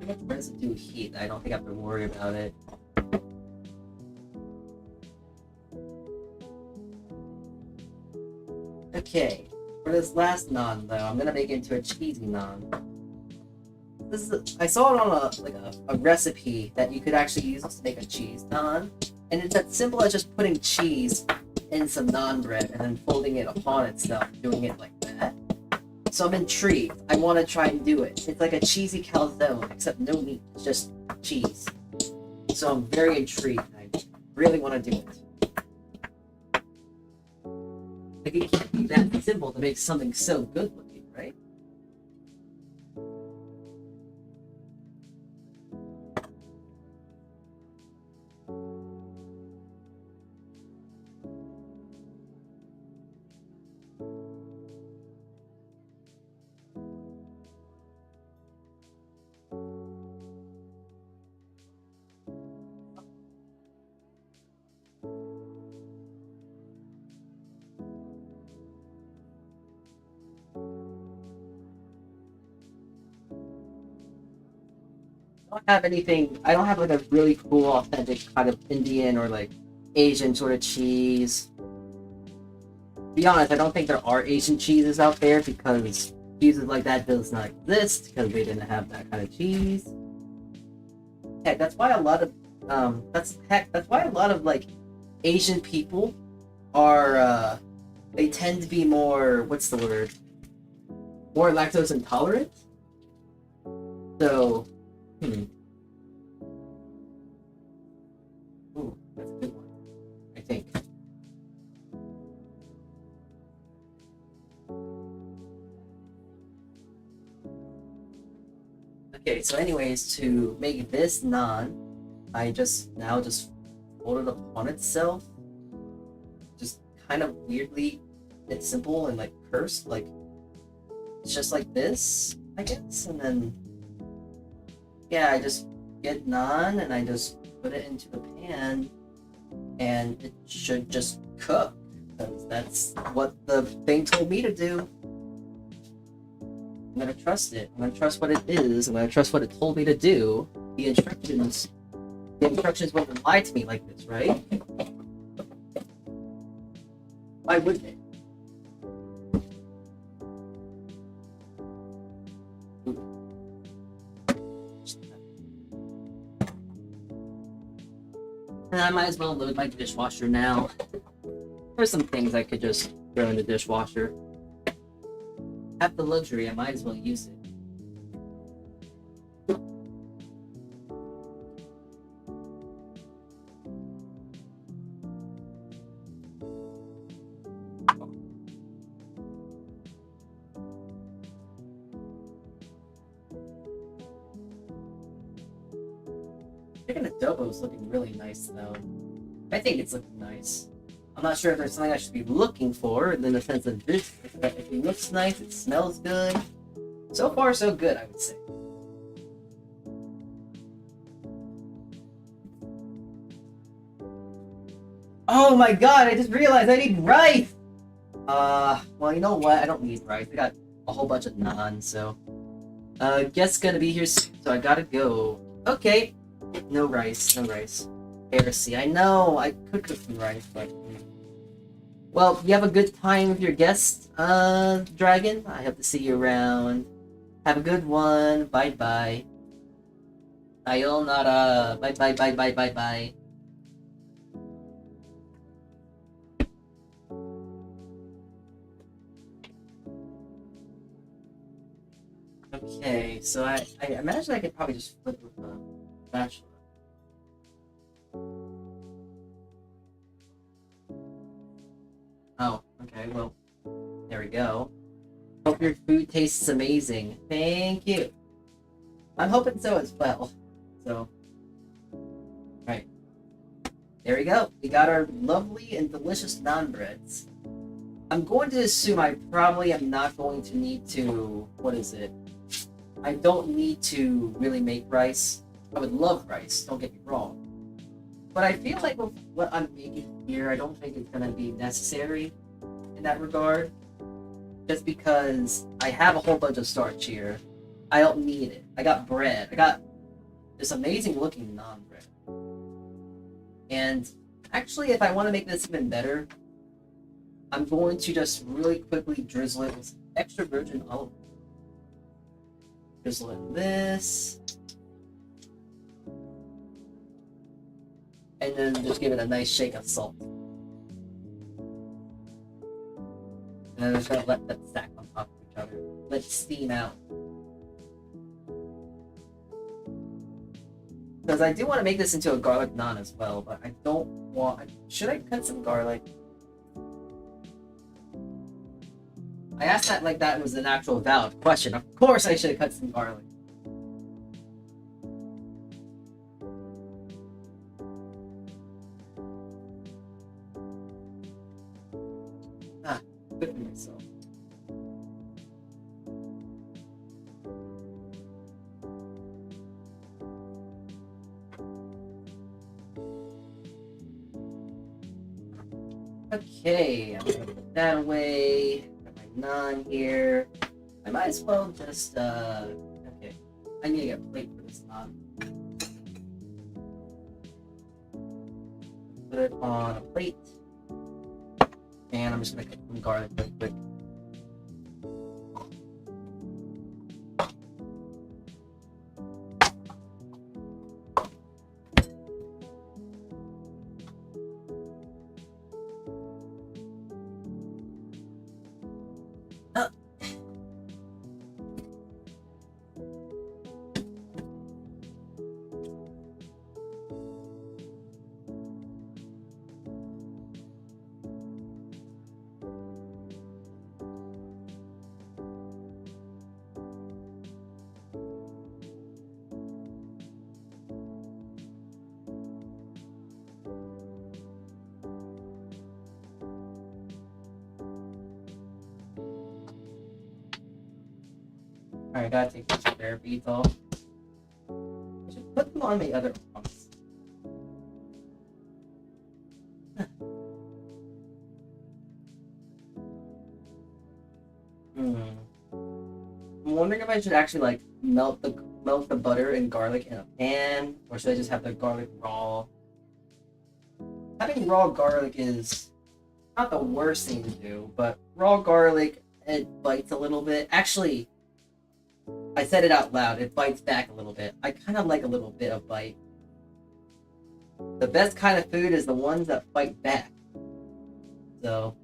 Speaker 2: Too much residue heat. I don't think I have to worry about it. Okay, for this last naan though, I'm gonna make it into a cheesy naan. I saw it on a recipe that you could actually use this to make a cheese naan, and it's as simple as just putting cheese in some naan bread and then folding it upon itself, doing it like that. So I'm intrigued. I want to try and do it. It's like a cheesy calzone, except no meat, it's just cheese. So I'm very intrigued. I really want to do it. Like, it can't be that simple to make something so good looking, right? I don't have like a really cool, authentic kind of Indian or like Asian sort of cheese. To be honest, I don't think there are Asian cheeses out there because cheeses like that does not exist because they didn't have that kind of cheese. Heck, that's why a lot of like Asian people are they tend to be more, what's the word? More lactose intolerant. So Ooh, that's a good one, I think. Okay, so anyways, to make this naan, I just fold it upon itself. Just kind of weirdly, it's simple and like pursed, like it's just like this, I guess, and then yeah, I just get naan and I just put it into the pan and it should just cook because that's what the thing told me to do. I'm gonna trust it. I'm gonna trust what it is. I'm gonna trust what it told me to do. The instructions wouldn't lie to me like this, right? Why would they? And I might as well load my dishwasher now. There's some things I could just throw in the dishwasher. Have the luxury, I might as well use it. Chicken adobo is looking really nice though. I think it's looking nice. I'm not sure if there's something I should be looking for in the sense of this, but if it looks nice, it smells good. So far, so good, I would say. Oh my god, I just realized I need rice! Well, you know what? I don't need rice. I got a whole bunch of naan, so... guest's gonna be here soon, so I gotta go. Okay. No rice, no rice. Heresy. I know, I could cook some rice, but... Well, you have a good time with your guest, Dragon. I hope to see you around. Have a good one. Bye-bye. Sayonara. Bye-bye. Okay, so I imagine I could probably just flip with the spatula. Oh, okay, well, there we go. Hope your food tastes amazing. Thank you. I'm hoping so as well. So, alright. There we go. We got our lovely and delicious naan breads. I'm going to assume I probably am not going to need to... What is it? I don't need to really make rice. I would love rice, don't get me wrong. But I feel like with what I'm making here, I don't think it's going to be necessary in that regard. Just because I have a whole bunch of starch here. I don't need it. I got bread. I got this amazing looking naan bread. And actually, if I want to make this even better, I'm going to just really quickly drizzle it with extra virgin olive oil. Drizzle it in this. And then just give it a nice shake of salt. And I'm just gonna let that stack on top of each other. Let it steam out. Because I do want to make this into a garlic naan as well, but I don't want... Should I cut some garlic? I asked that like that was an actual valid question. Of course I should have cut some garlic. Ah, good for myself. Okay, I'm gonna put that away. Got my naan here. I might as well just, okay. I need to get a plate for this naan. Put it on a plate. And I'm just gonna cut some garlic real quick. Alright, I gotta take these spare beads off. I should put them on the other arms. I'm wondering if I should actually like melt the butter and garlic in a pan, or should I just have the garlic raw? Having raw garlic is not the worst thing to do, but raw garlic, it bites a little bit. Actually, I said it out loud, it bites back a little bit. I kind of like a little bit of bite. The best kind of food is the ones that bite back. So.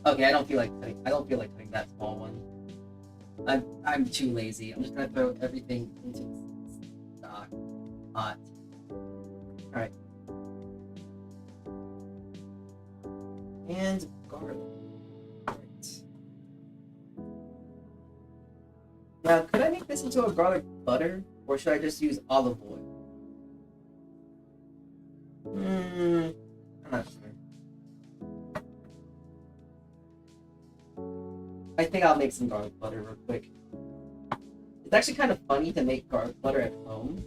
Speaker 2: Okay, I don't feel like cutting that small one. I'm too lazy. I'm just gonna throw everything into the stock pot. Alright. And garlic. Right. Now, could I make this into a garlic butter, or should I just use olive oil? I'm not sure. I think I'll make some garlic butter real quick. It's actually kind of funny to make garlic butter at home.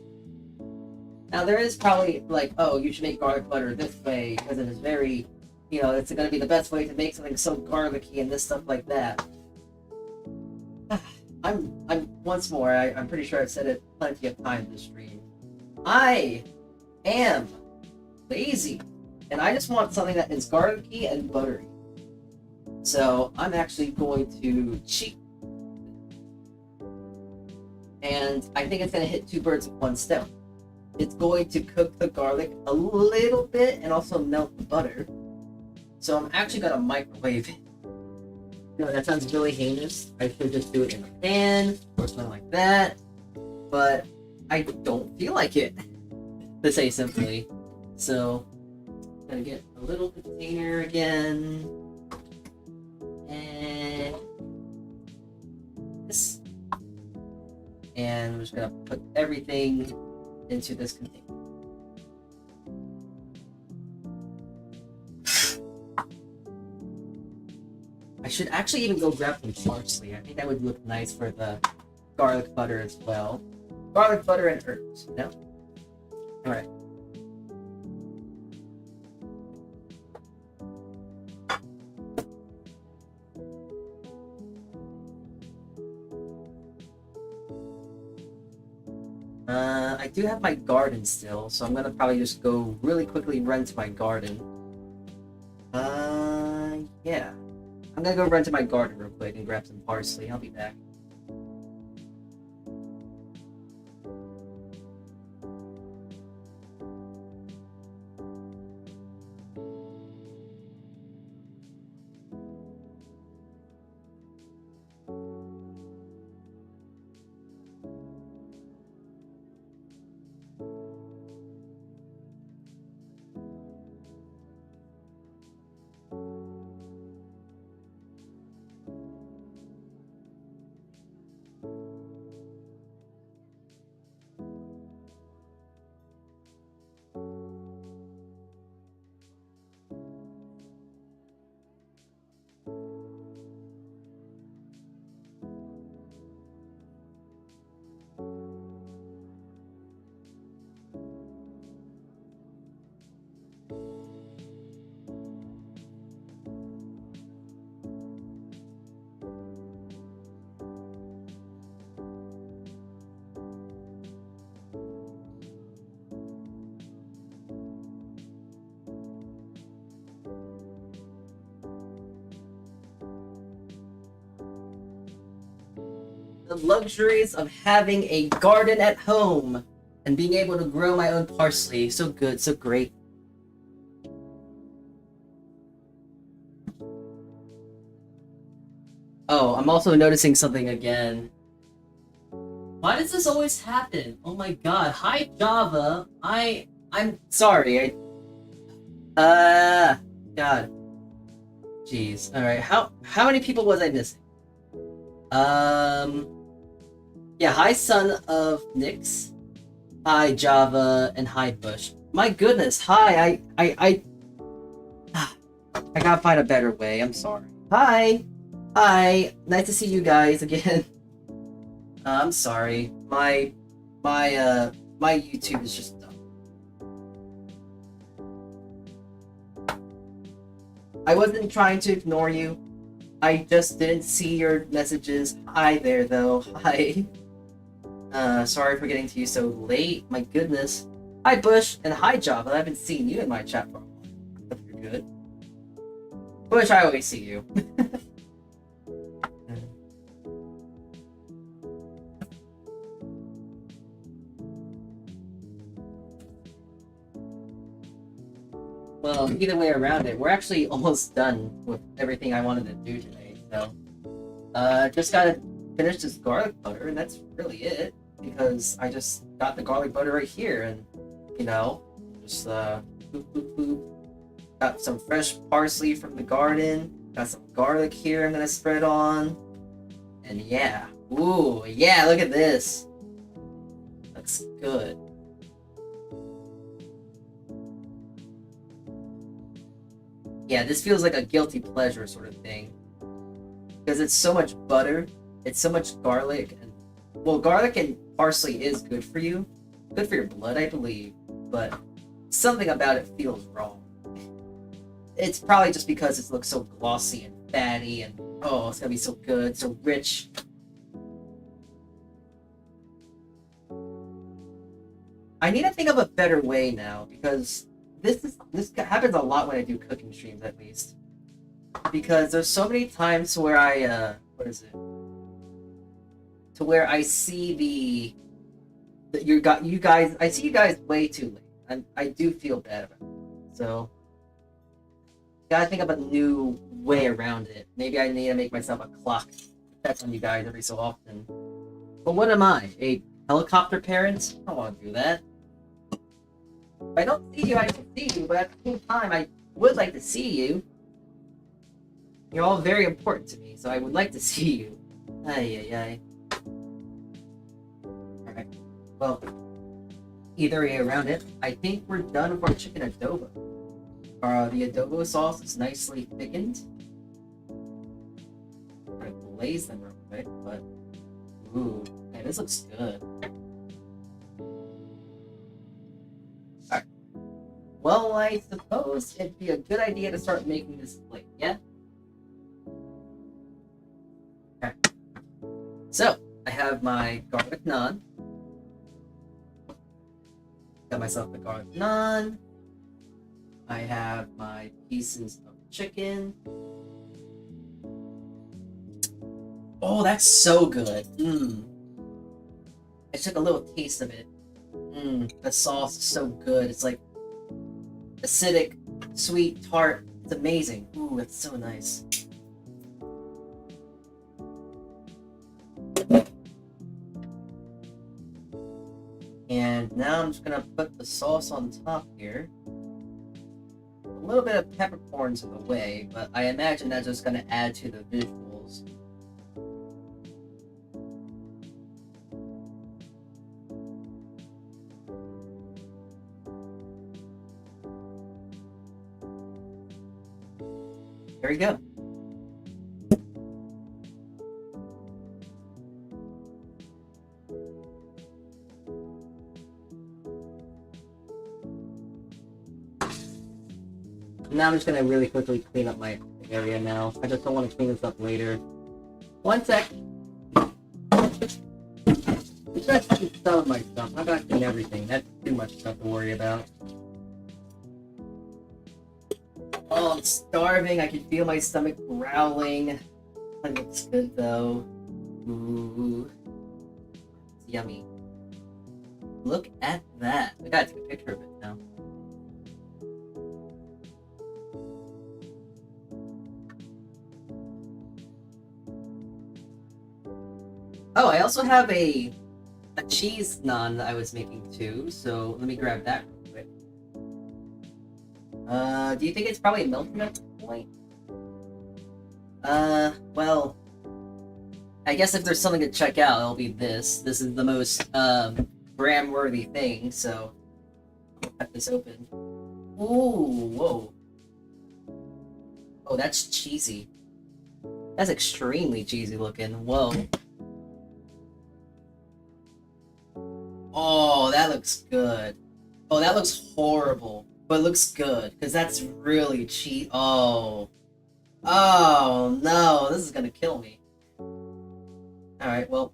Speaker 2: Now, there is probably like, oh, you should make garlic butter this way because it is very, you know, it's going to be the best way to make something so garlicky and this stuff like that. Once more, I'm pretty sure I've said it plenty of times in the stream. I am lazy, and I just want something that is garlicky and buttery. So I'm actually going to cheat. And I think it's going to hit two birds with one stone. it's going to cook the garlic a little bit and also melt the butter. So I'm actually gonna microwave it. No, that sounds really heinous. I should just do it in a pan or something like that. But I don't feel like it, to say simply. So I'm gonna get a little container again. And this. And I'm just gonna put everything into this container. I should actually even go grab some parsley. I think that would look nice for the garlic butter as well. Garlic butter and herbs, no? Alright. I do have my garden still, so I'm gonna probably just go really quickly run to my garden. Yeah. I'm gonna go run to my garden real quick and grab some parsley. I'll be back. The luxuries of having a garden at home and being able to grow my own parsley. So good, so great. Oh, I'm also noticing something again. Why does this always happen? Oh my god. Hi, Java. I'm sorry. God. Jeez. Alright, how many people was I missing? Yeah, hi, son of Nyx. Hi, Java, and hi, Bush. My goodness, hi, I gotta find a better way, I'm sorry. Hi! Hi! Nice to see you guys again. I'm sorry. My YouTube is just dumb. I wasn't trying to ignore you. I just didn't see your messages. Hi there, though. Hi. Sorry for getting to you so late. My goodness. Hi, Bush, and hi, Java. I haven't seen you in my chat for a while. Hope you're good. Bush, I always see you. Well, either way around it, we're actually almost done with everything I wanted to do today, so... just gotta finish this garlic butter, and that's really it, because I just got the garlic butter right here, and, you know, just, boop, boop, boop. Got some fresh parsley from the garden, got some garlic here I'm gonna spread on, and yeah. Ooh, yeah, look at this! Looks good. Yeah, this feels like a guilty pleasure sort of thing. Because it's so much butter, it's so much garlic, and well, garlic and parsley is good for you. Good for your blood, I believe, but something about it feels wrong. It's probably just because it looks so glossy and fatty, and oh, it's gonna be so good, so rich. I need to think of a better way now, because this happens a lot when I do cooking streams, at least. Because there's so many times where I, what is it? To where I see that you guys. I see you guys way too late, and I do feel bad about it. So, gotta think of a new way around it. Maybe I need to make myself a clock that's on you guys every so often. But what am I? A helicopter parent? I don't want to do that. If I don't see you, I don't see you, but at the same time, I would like to see you. You're all very important to me, so I would like to see you. Ay, ay, ay. Alright. Well, either way around it, I think we're done with our chicken adobo. The adobo sauce is nicely thickened. I'm gonna glaze them real quick, but ooh, man, this looks good. Alright. Well, I suppose it'd be a good idea to start making this plate, yeah? Okay. So, I have my garlic naan. Got myself the garlic naan. I have my pieces of chicken. Oh, that's so good. I took a little taste of it. The sauce is so good. It's like acidic, sweet, tart. It's amazing. Ooh, it's so nice. And now I'm just gonna put the sauce on top here. A little bit of peppercorns in the way, but I imagine that's just gonna add to the visuals. There we go. Now I'm just gonna really quickly clean up my area now. I just don't want to clean this up later. One sec. Just clean some of my stuff. I'm not clean everything. That's too much stuff to worry about. Oh, I'm starving. I can feel my stomach growling. That looks good though. Ooh. It's yummy. Look at that. I gotta take a picture of it now. Oh, I also have a cheese naan that I was making too, so let me grab that real quick. Do you think it's probably melted at this point? Well, I guess if there's something to check out, it'll be this. This is the most, brand-worthy thing, so I'll cut this open. Ooh, whoa. Oh, that's cheesy. That's extremely cheesy looking. Whoa. Oh, that looks good. Oh, that looks horrible. But it looks good, because that's really cheap. Oh. Oh, no. This is gonna kill me. Alright, well.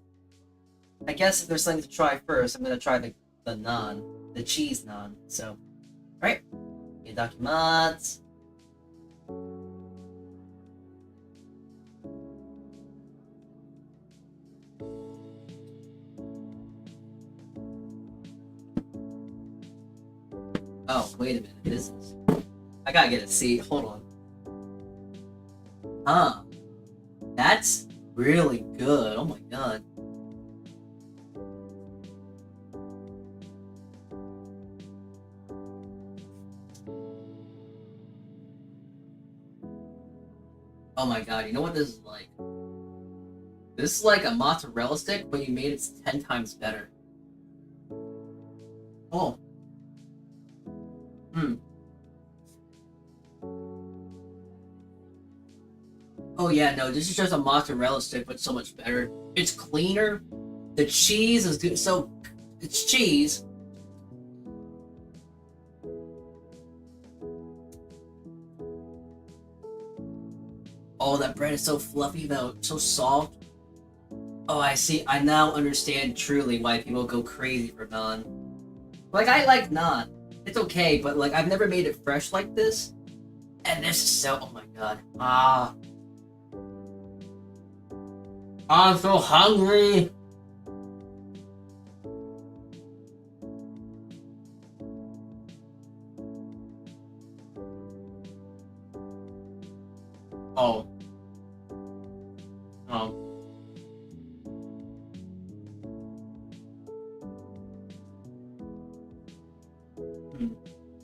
Speaker 2: I guess if there's something to try first, I'm gonna try the naan. The cheese naan. So, alright. Itadakimasu. Oh, wait a minute. This is... I gotta get a seat. Hold on. Huh. That's really good. Oh my god. Oh my god, you know what this is like? This is like a mozzarella stick, but you made it 10 times better. Oh. Oh yeah, no, this is just a mozzarella stick, but so much better. It's cleaner. The cheese is good. So, it's cheese. Oh, that bread is so fluffy though, so soft. Oh, I see. I now understand truly why people go crazy for naan. Like, I like naan. It's okay, but like, I've never made it fresh like this. And this is so, oh my god. I'm so hungry.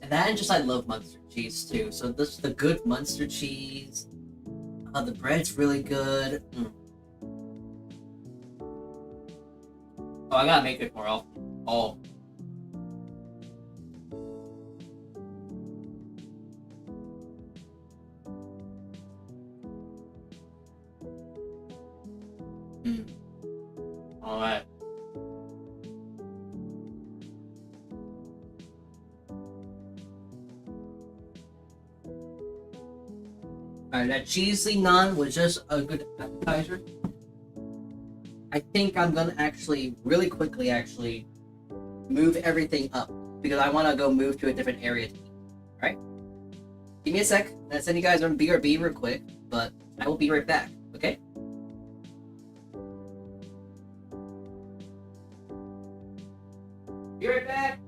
Speaker 2: And that, just I love Munster cheese too. So this is the good Munster cheese. The bread's really good. Oh, I gotta make it more often. Oh. Alright. Alright, that cheesy naan was just a good appetizer. I think I'm gonna actually, really quickly actually, move everything up. Because I wanna go move to a different area to eat. Alright? Give me a sec. I'm gonna send you guys on BRB real quick, but I will be right back, okay? Be right back!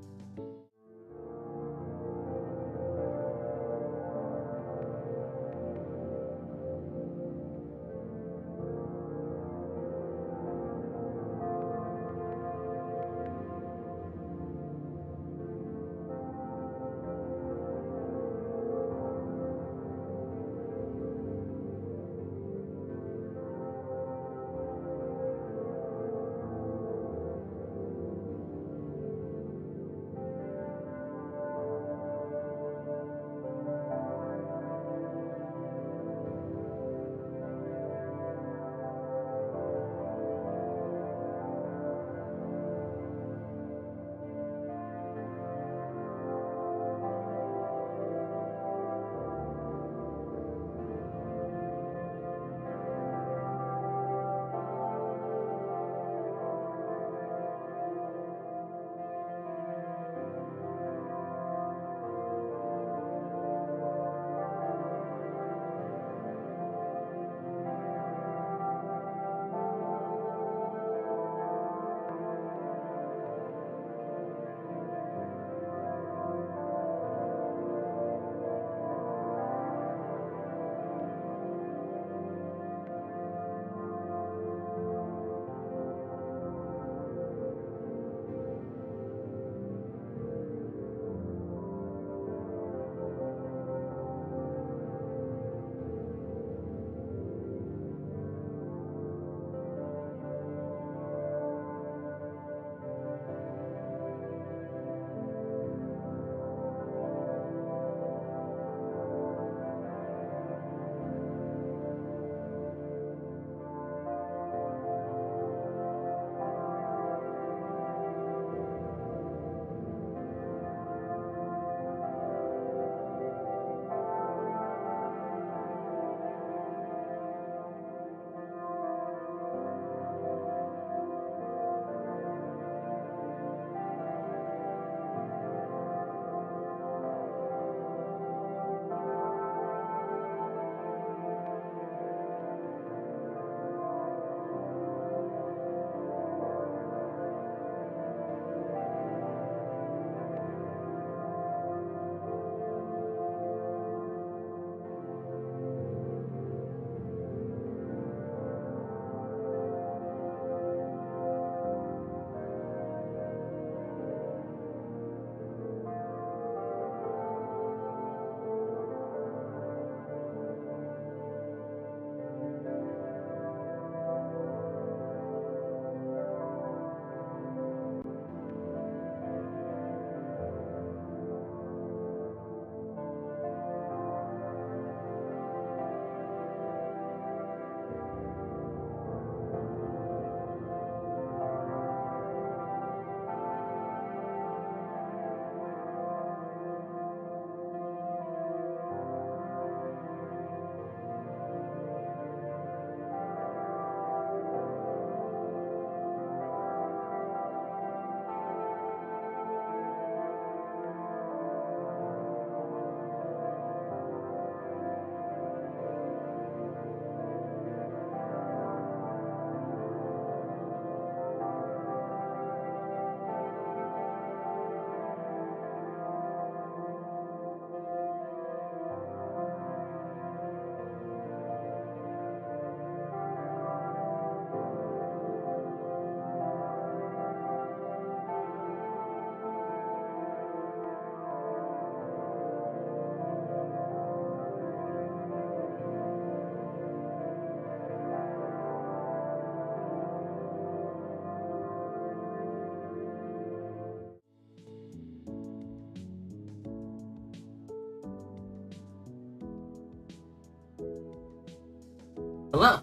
Speaker 2: Hello.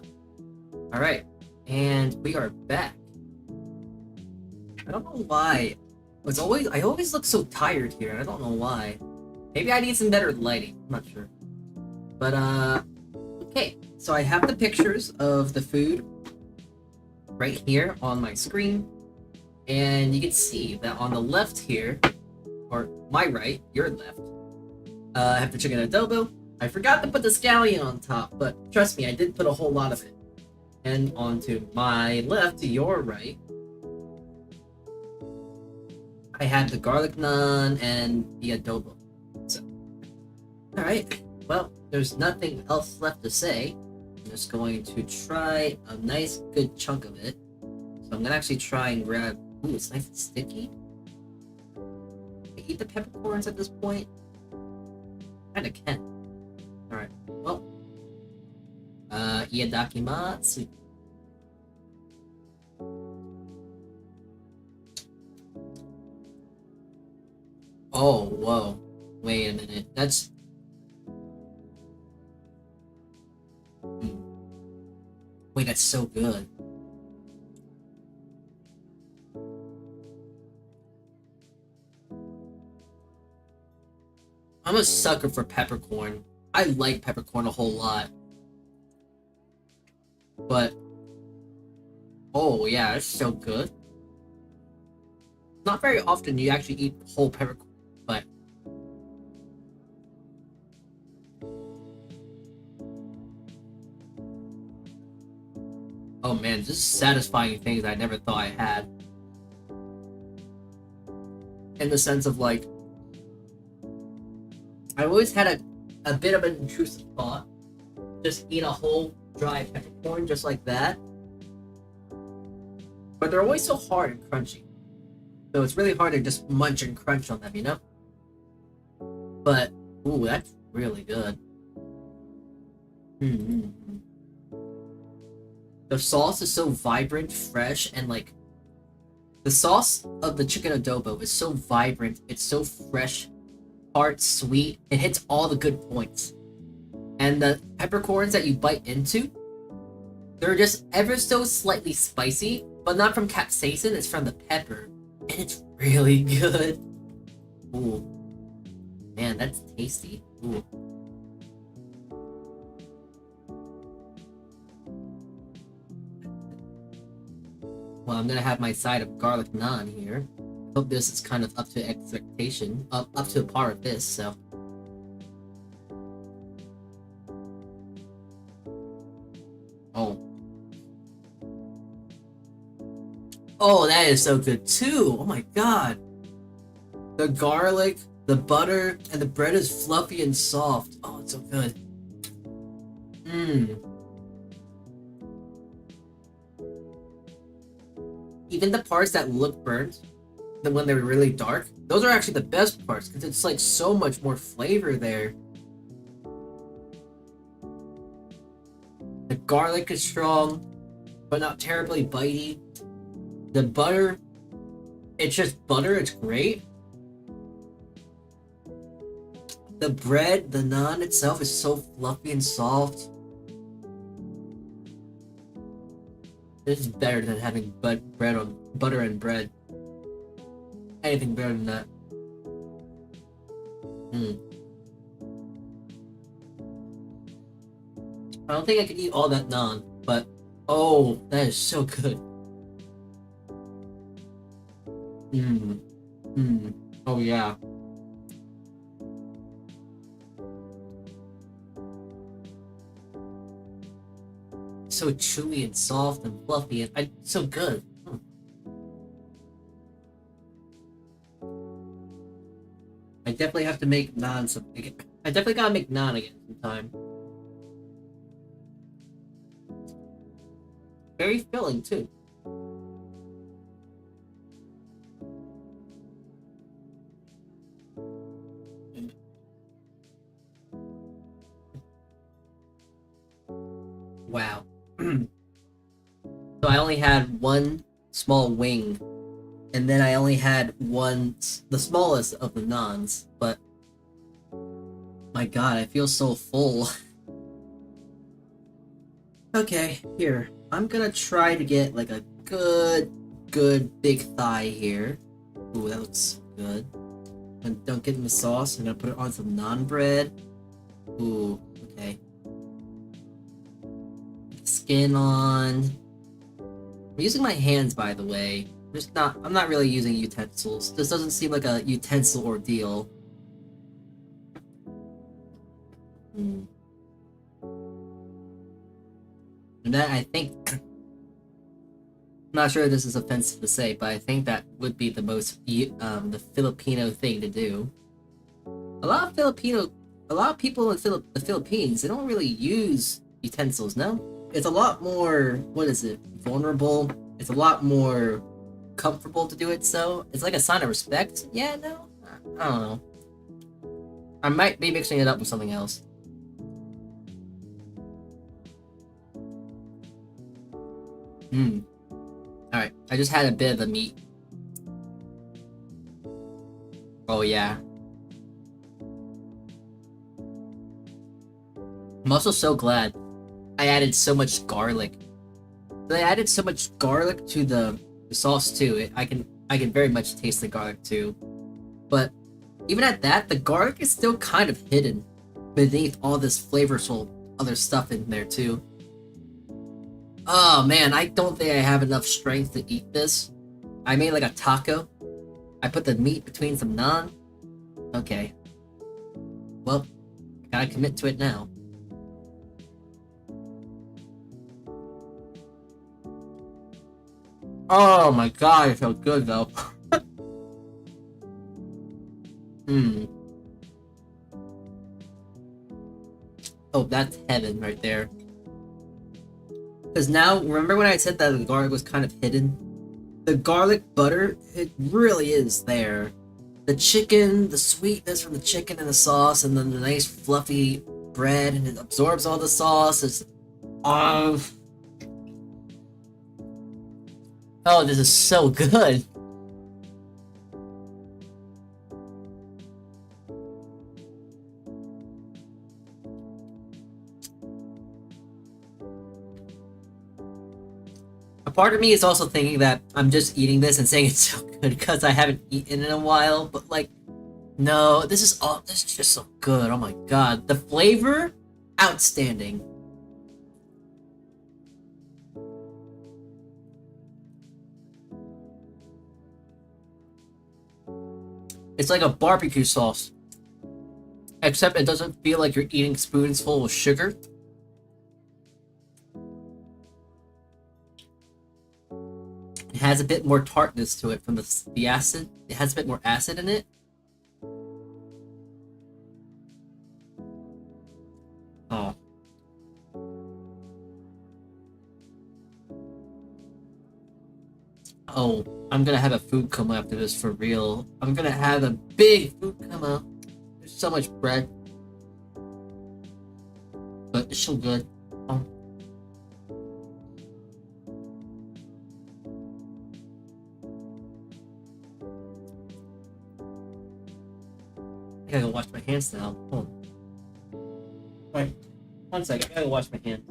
Speaker 2: All right, and we are back. I don't know why. I always look so tired here. I don't know why. Maybe I need some better lighting. I'm not sure. But okay. So I have the pictures of the food right here on my screen, and you can see that on the left here, or my right, your left, I have the chicken adobo. I forgot to put the scallion on top, but trust me, I did put a whole lot of it. And onto my left, to your right, I have the garlic naan and the adobo. So, alright, well, there's nothing else left to say. I'm just going to try a nice good chunk of it. So I'm gonna actually try and grab, ooh, it's nice and sticky. I eat the peppercorns at this point? Kinda can. Alright, well. Itadakimasu. Oh, whoa. Wait a minute. That's... Wait, that's so good. I'm a sucker for peppercorn. I like peppercorn a whole lot. But... Oh, yeah, it's so good. Not very often you actually eat whole peppercorn, but... Oh man, just satisfying things I never thought I had. In the sense of like... I always had a bit of an intrusive thought. Just eat a whole dry peppercorn just like that. But they're always so hard and crunchy. So it's really hard to just munch and crunch on them, you know? But, ooh, that's really good. The sauce is so vibrant, fresh, and like... The sauce of the chicken adobo is so vibrant, it's so fresh, tart, sweet, it hits all the good points. And the peppercorns that you bite into, they're just ever so slightly spicy, but not from capsaicin, it's from the pepper. And it's really good. Ooh. Man, that's tasty. Ooh. Well, I'm gonna have my side of garlic naan here. Hope this is kind of up to expectation. Up to par of this, so. Oh. Oh, that is so good too! Oh my god! The garlic, the butter, and the bread is fluffy and soft. Oh, it's so good. Even the parts that look burnt, when they're really dark, those are actually the best parts, because it's like so much more flavor there. The garlic is strong, but not terribly bitey. The butter, it's just butter, it's great. The bread, the naan itself is so fluffy and soft. This is better than having bread on butter and bread. Anything better than that. I don't think I could eat all that naan, but oh, that is so good. Oh yeah. So chewy and soft and fluffy and so good. I definitely have to make naan something. I definitely gotta make naan again sometime. Very filling too. Wow. So I only had one small wing, and then I only had the smallest of the naans, but my god, I feel so full. Okay, here. I'm gonna try to get like a good big thigh here. Ooh, that looks good. I'm gonna dunk it in the sauce. I'm gonna put it on some naan bread. Ooh, okay. Skin on. I'm using my hands, by the way. I'm not really using utensils. This doesn't seem like a utensil ordeal. Hmm. And that, I think... I'm not sure if this is offensive to say, but I think that would be the most, the Filipino thing to do. A lot of people in the Philippines, they don't really use utensils, no? It's a lot more, what is it, vulnerable. It's a lot more comfortable to do it so. It's like a sign of respect. Yeah, no? I don't know. I might be mixing it up with something else. Alright, I just had a bit of the meat. Oh yeah. I'm also so glad I added so much garlic. I added so much garlic to the sauce too. I can very much taste the garlic too. But even at that, the garlic is still kind of hidden beneath all this flavorful other stuff in there too. Oh man, I don't think I have enough strength to eat this. I made like a taco. I put the meat between some naan. Okay. Well, I gotta commit to it now. Oh my god, it felt good though. Oh, that's heaven right there. Because now, remember when I said that the garlic was kind of hidden? The garlic butter, it really is there. The chicken, the sweetness from the chicken and the sauce, and then the nice fluffy bread, and it absorbs all the sauce. It's... Oh, this is so good. A part of me is also thinking that I'm just eating this and saying it's so good because I haven't eaten in a while, but like, no, this is just so good. Oh my god. The flavor, outstanding. It's like a barbecue sauce. Except it doesn't feel like you're eating spoons full of sugar. It has a bit more tartness to it from the acid. It has a bit more acid in it. Oh. Oh, I'm gonna have a food coma after this for real. I'm gonna have a big food coma. There's so much bread. But it's so good. Oh. I gotta go wash my hands now. Hold on. Wait, 1 second. I gotta wash my hands.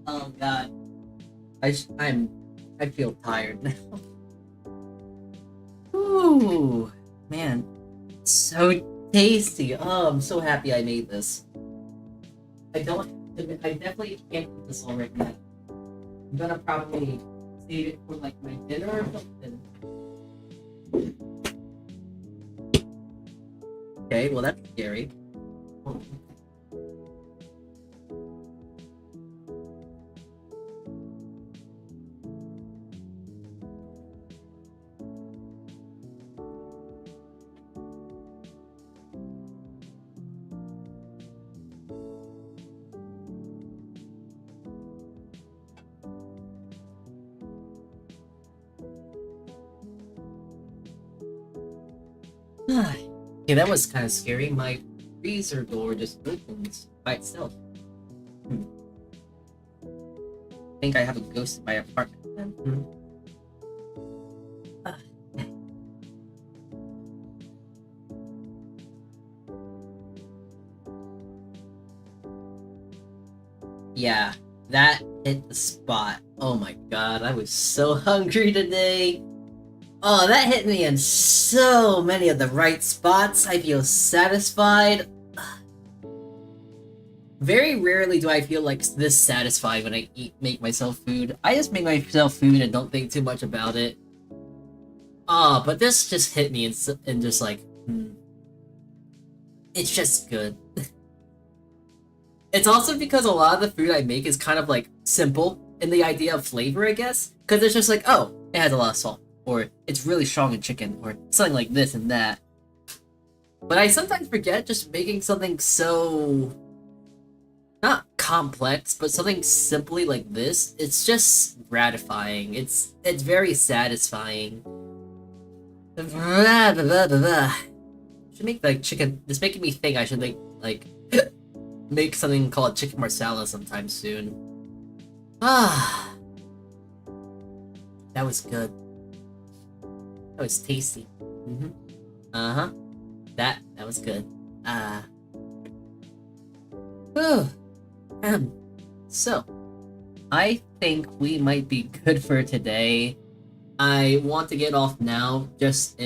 Speaker 2: Oh god. I feel tired now. Ooh, man, so tasty. Oh, I'm so happy I made this. I definitely can't eat this all right now. I'm gonna probably save it for like my dinner or something. Okay, well that's scary. Oh. Okay, that was kind of scary. My freezer door just opens by itself. I think I have a ghost in my apartment then. Yeah, that hit the spot. Oh my god, I was so hungry today. Oh, that hit me in so many of the right spots. I feel satisfied. Very rarely do I feel like this satisfied when I make myself food. I just make myself food and don't think too much about it. But this just hit me and just like, it's just good. It's also because a lot of the food I make is kind of like simple in the idea of flavor, I guess. Because it's just like, oh, it has a lot of salt. Or it's really strong in chicken. Or something like this and that. But I sometimes forget just making something so... not complex, but something simply like this. It's just gratifying. It's very satisfying. Should make like chicken... It's making me think I should make like... make something called chicken marsala sometime soon. That was good. That was tasty. That was good. So I think we might be good for today. I want to get off now, just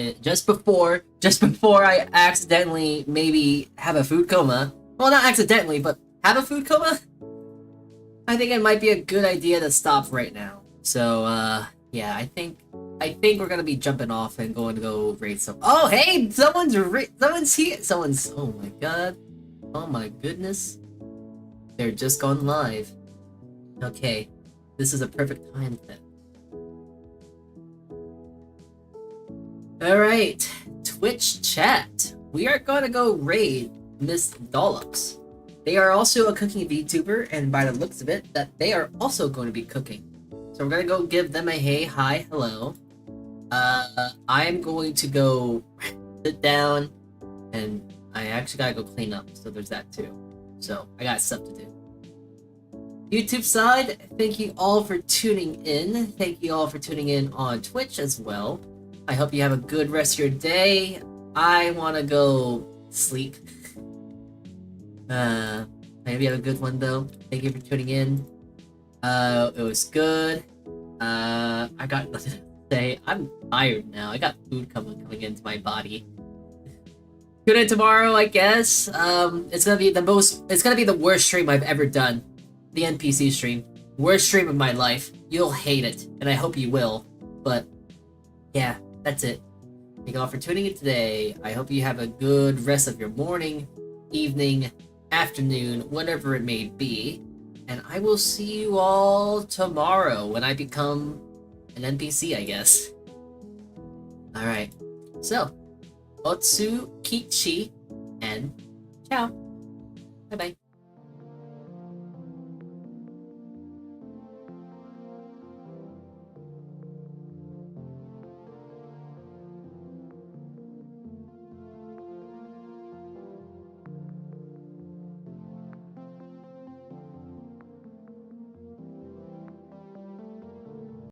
Speaker 2: before I accidentally maybe have a food coma. Well, not accidentally, but have a food coma? I think it might be a good idea to stop right now. So, yeah, I think we're gonna be jumping off and going to go raid some. Oh, hey! Someone's here! Oh my god. Oh my goodness. They're just gone live. Okay. This is a perfect time then. Alright. Twitch chat. We are gonna go raid Miss Dollops. They are also a cooking VTuber, and by the looks of it, that they are also going to be cooking. So we're gonna go give them a hey, hi, hello. I'm going to go sit down, and I actually gotta go clean up, so there's that too. So I got stuff to do. YouTube side, thank you all for tuning in. Thank you all for tuning in on Twitch as well. I hope you have a good rest of your day. I wanna go sleep. Maybe you have a good one though. Thank you for tuning in. It was good. I got nothing to say. I'm tired now. I got food coming into my body. Tune in tomorrow, I guess. It's gonna be the worst stream I've ever done. The NPC stream. Worst stream of my life. You'll hate it, and I hope you will. But yeah, that's it. Thank you all for tuning in today. I hope you have a good rest of your morning, evening, afternoon, whatever it may be. And I will see you all tomorrow when I become an NPC, I guess. Alright. So, Saltea Kichee, and ciao. Bye-bye.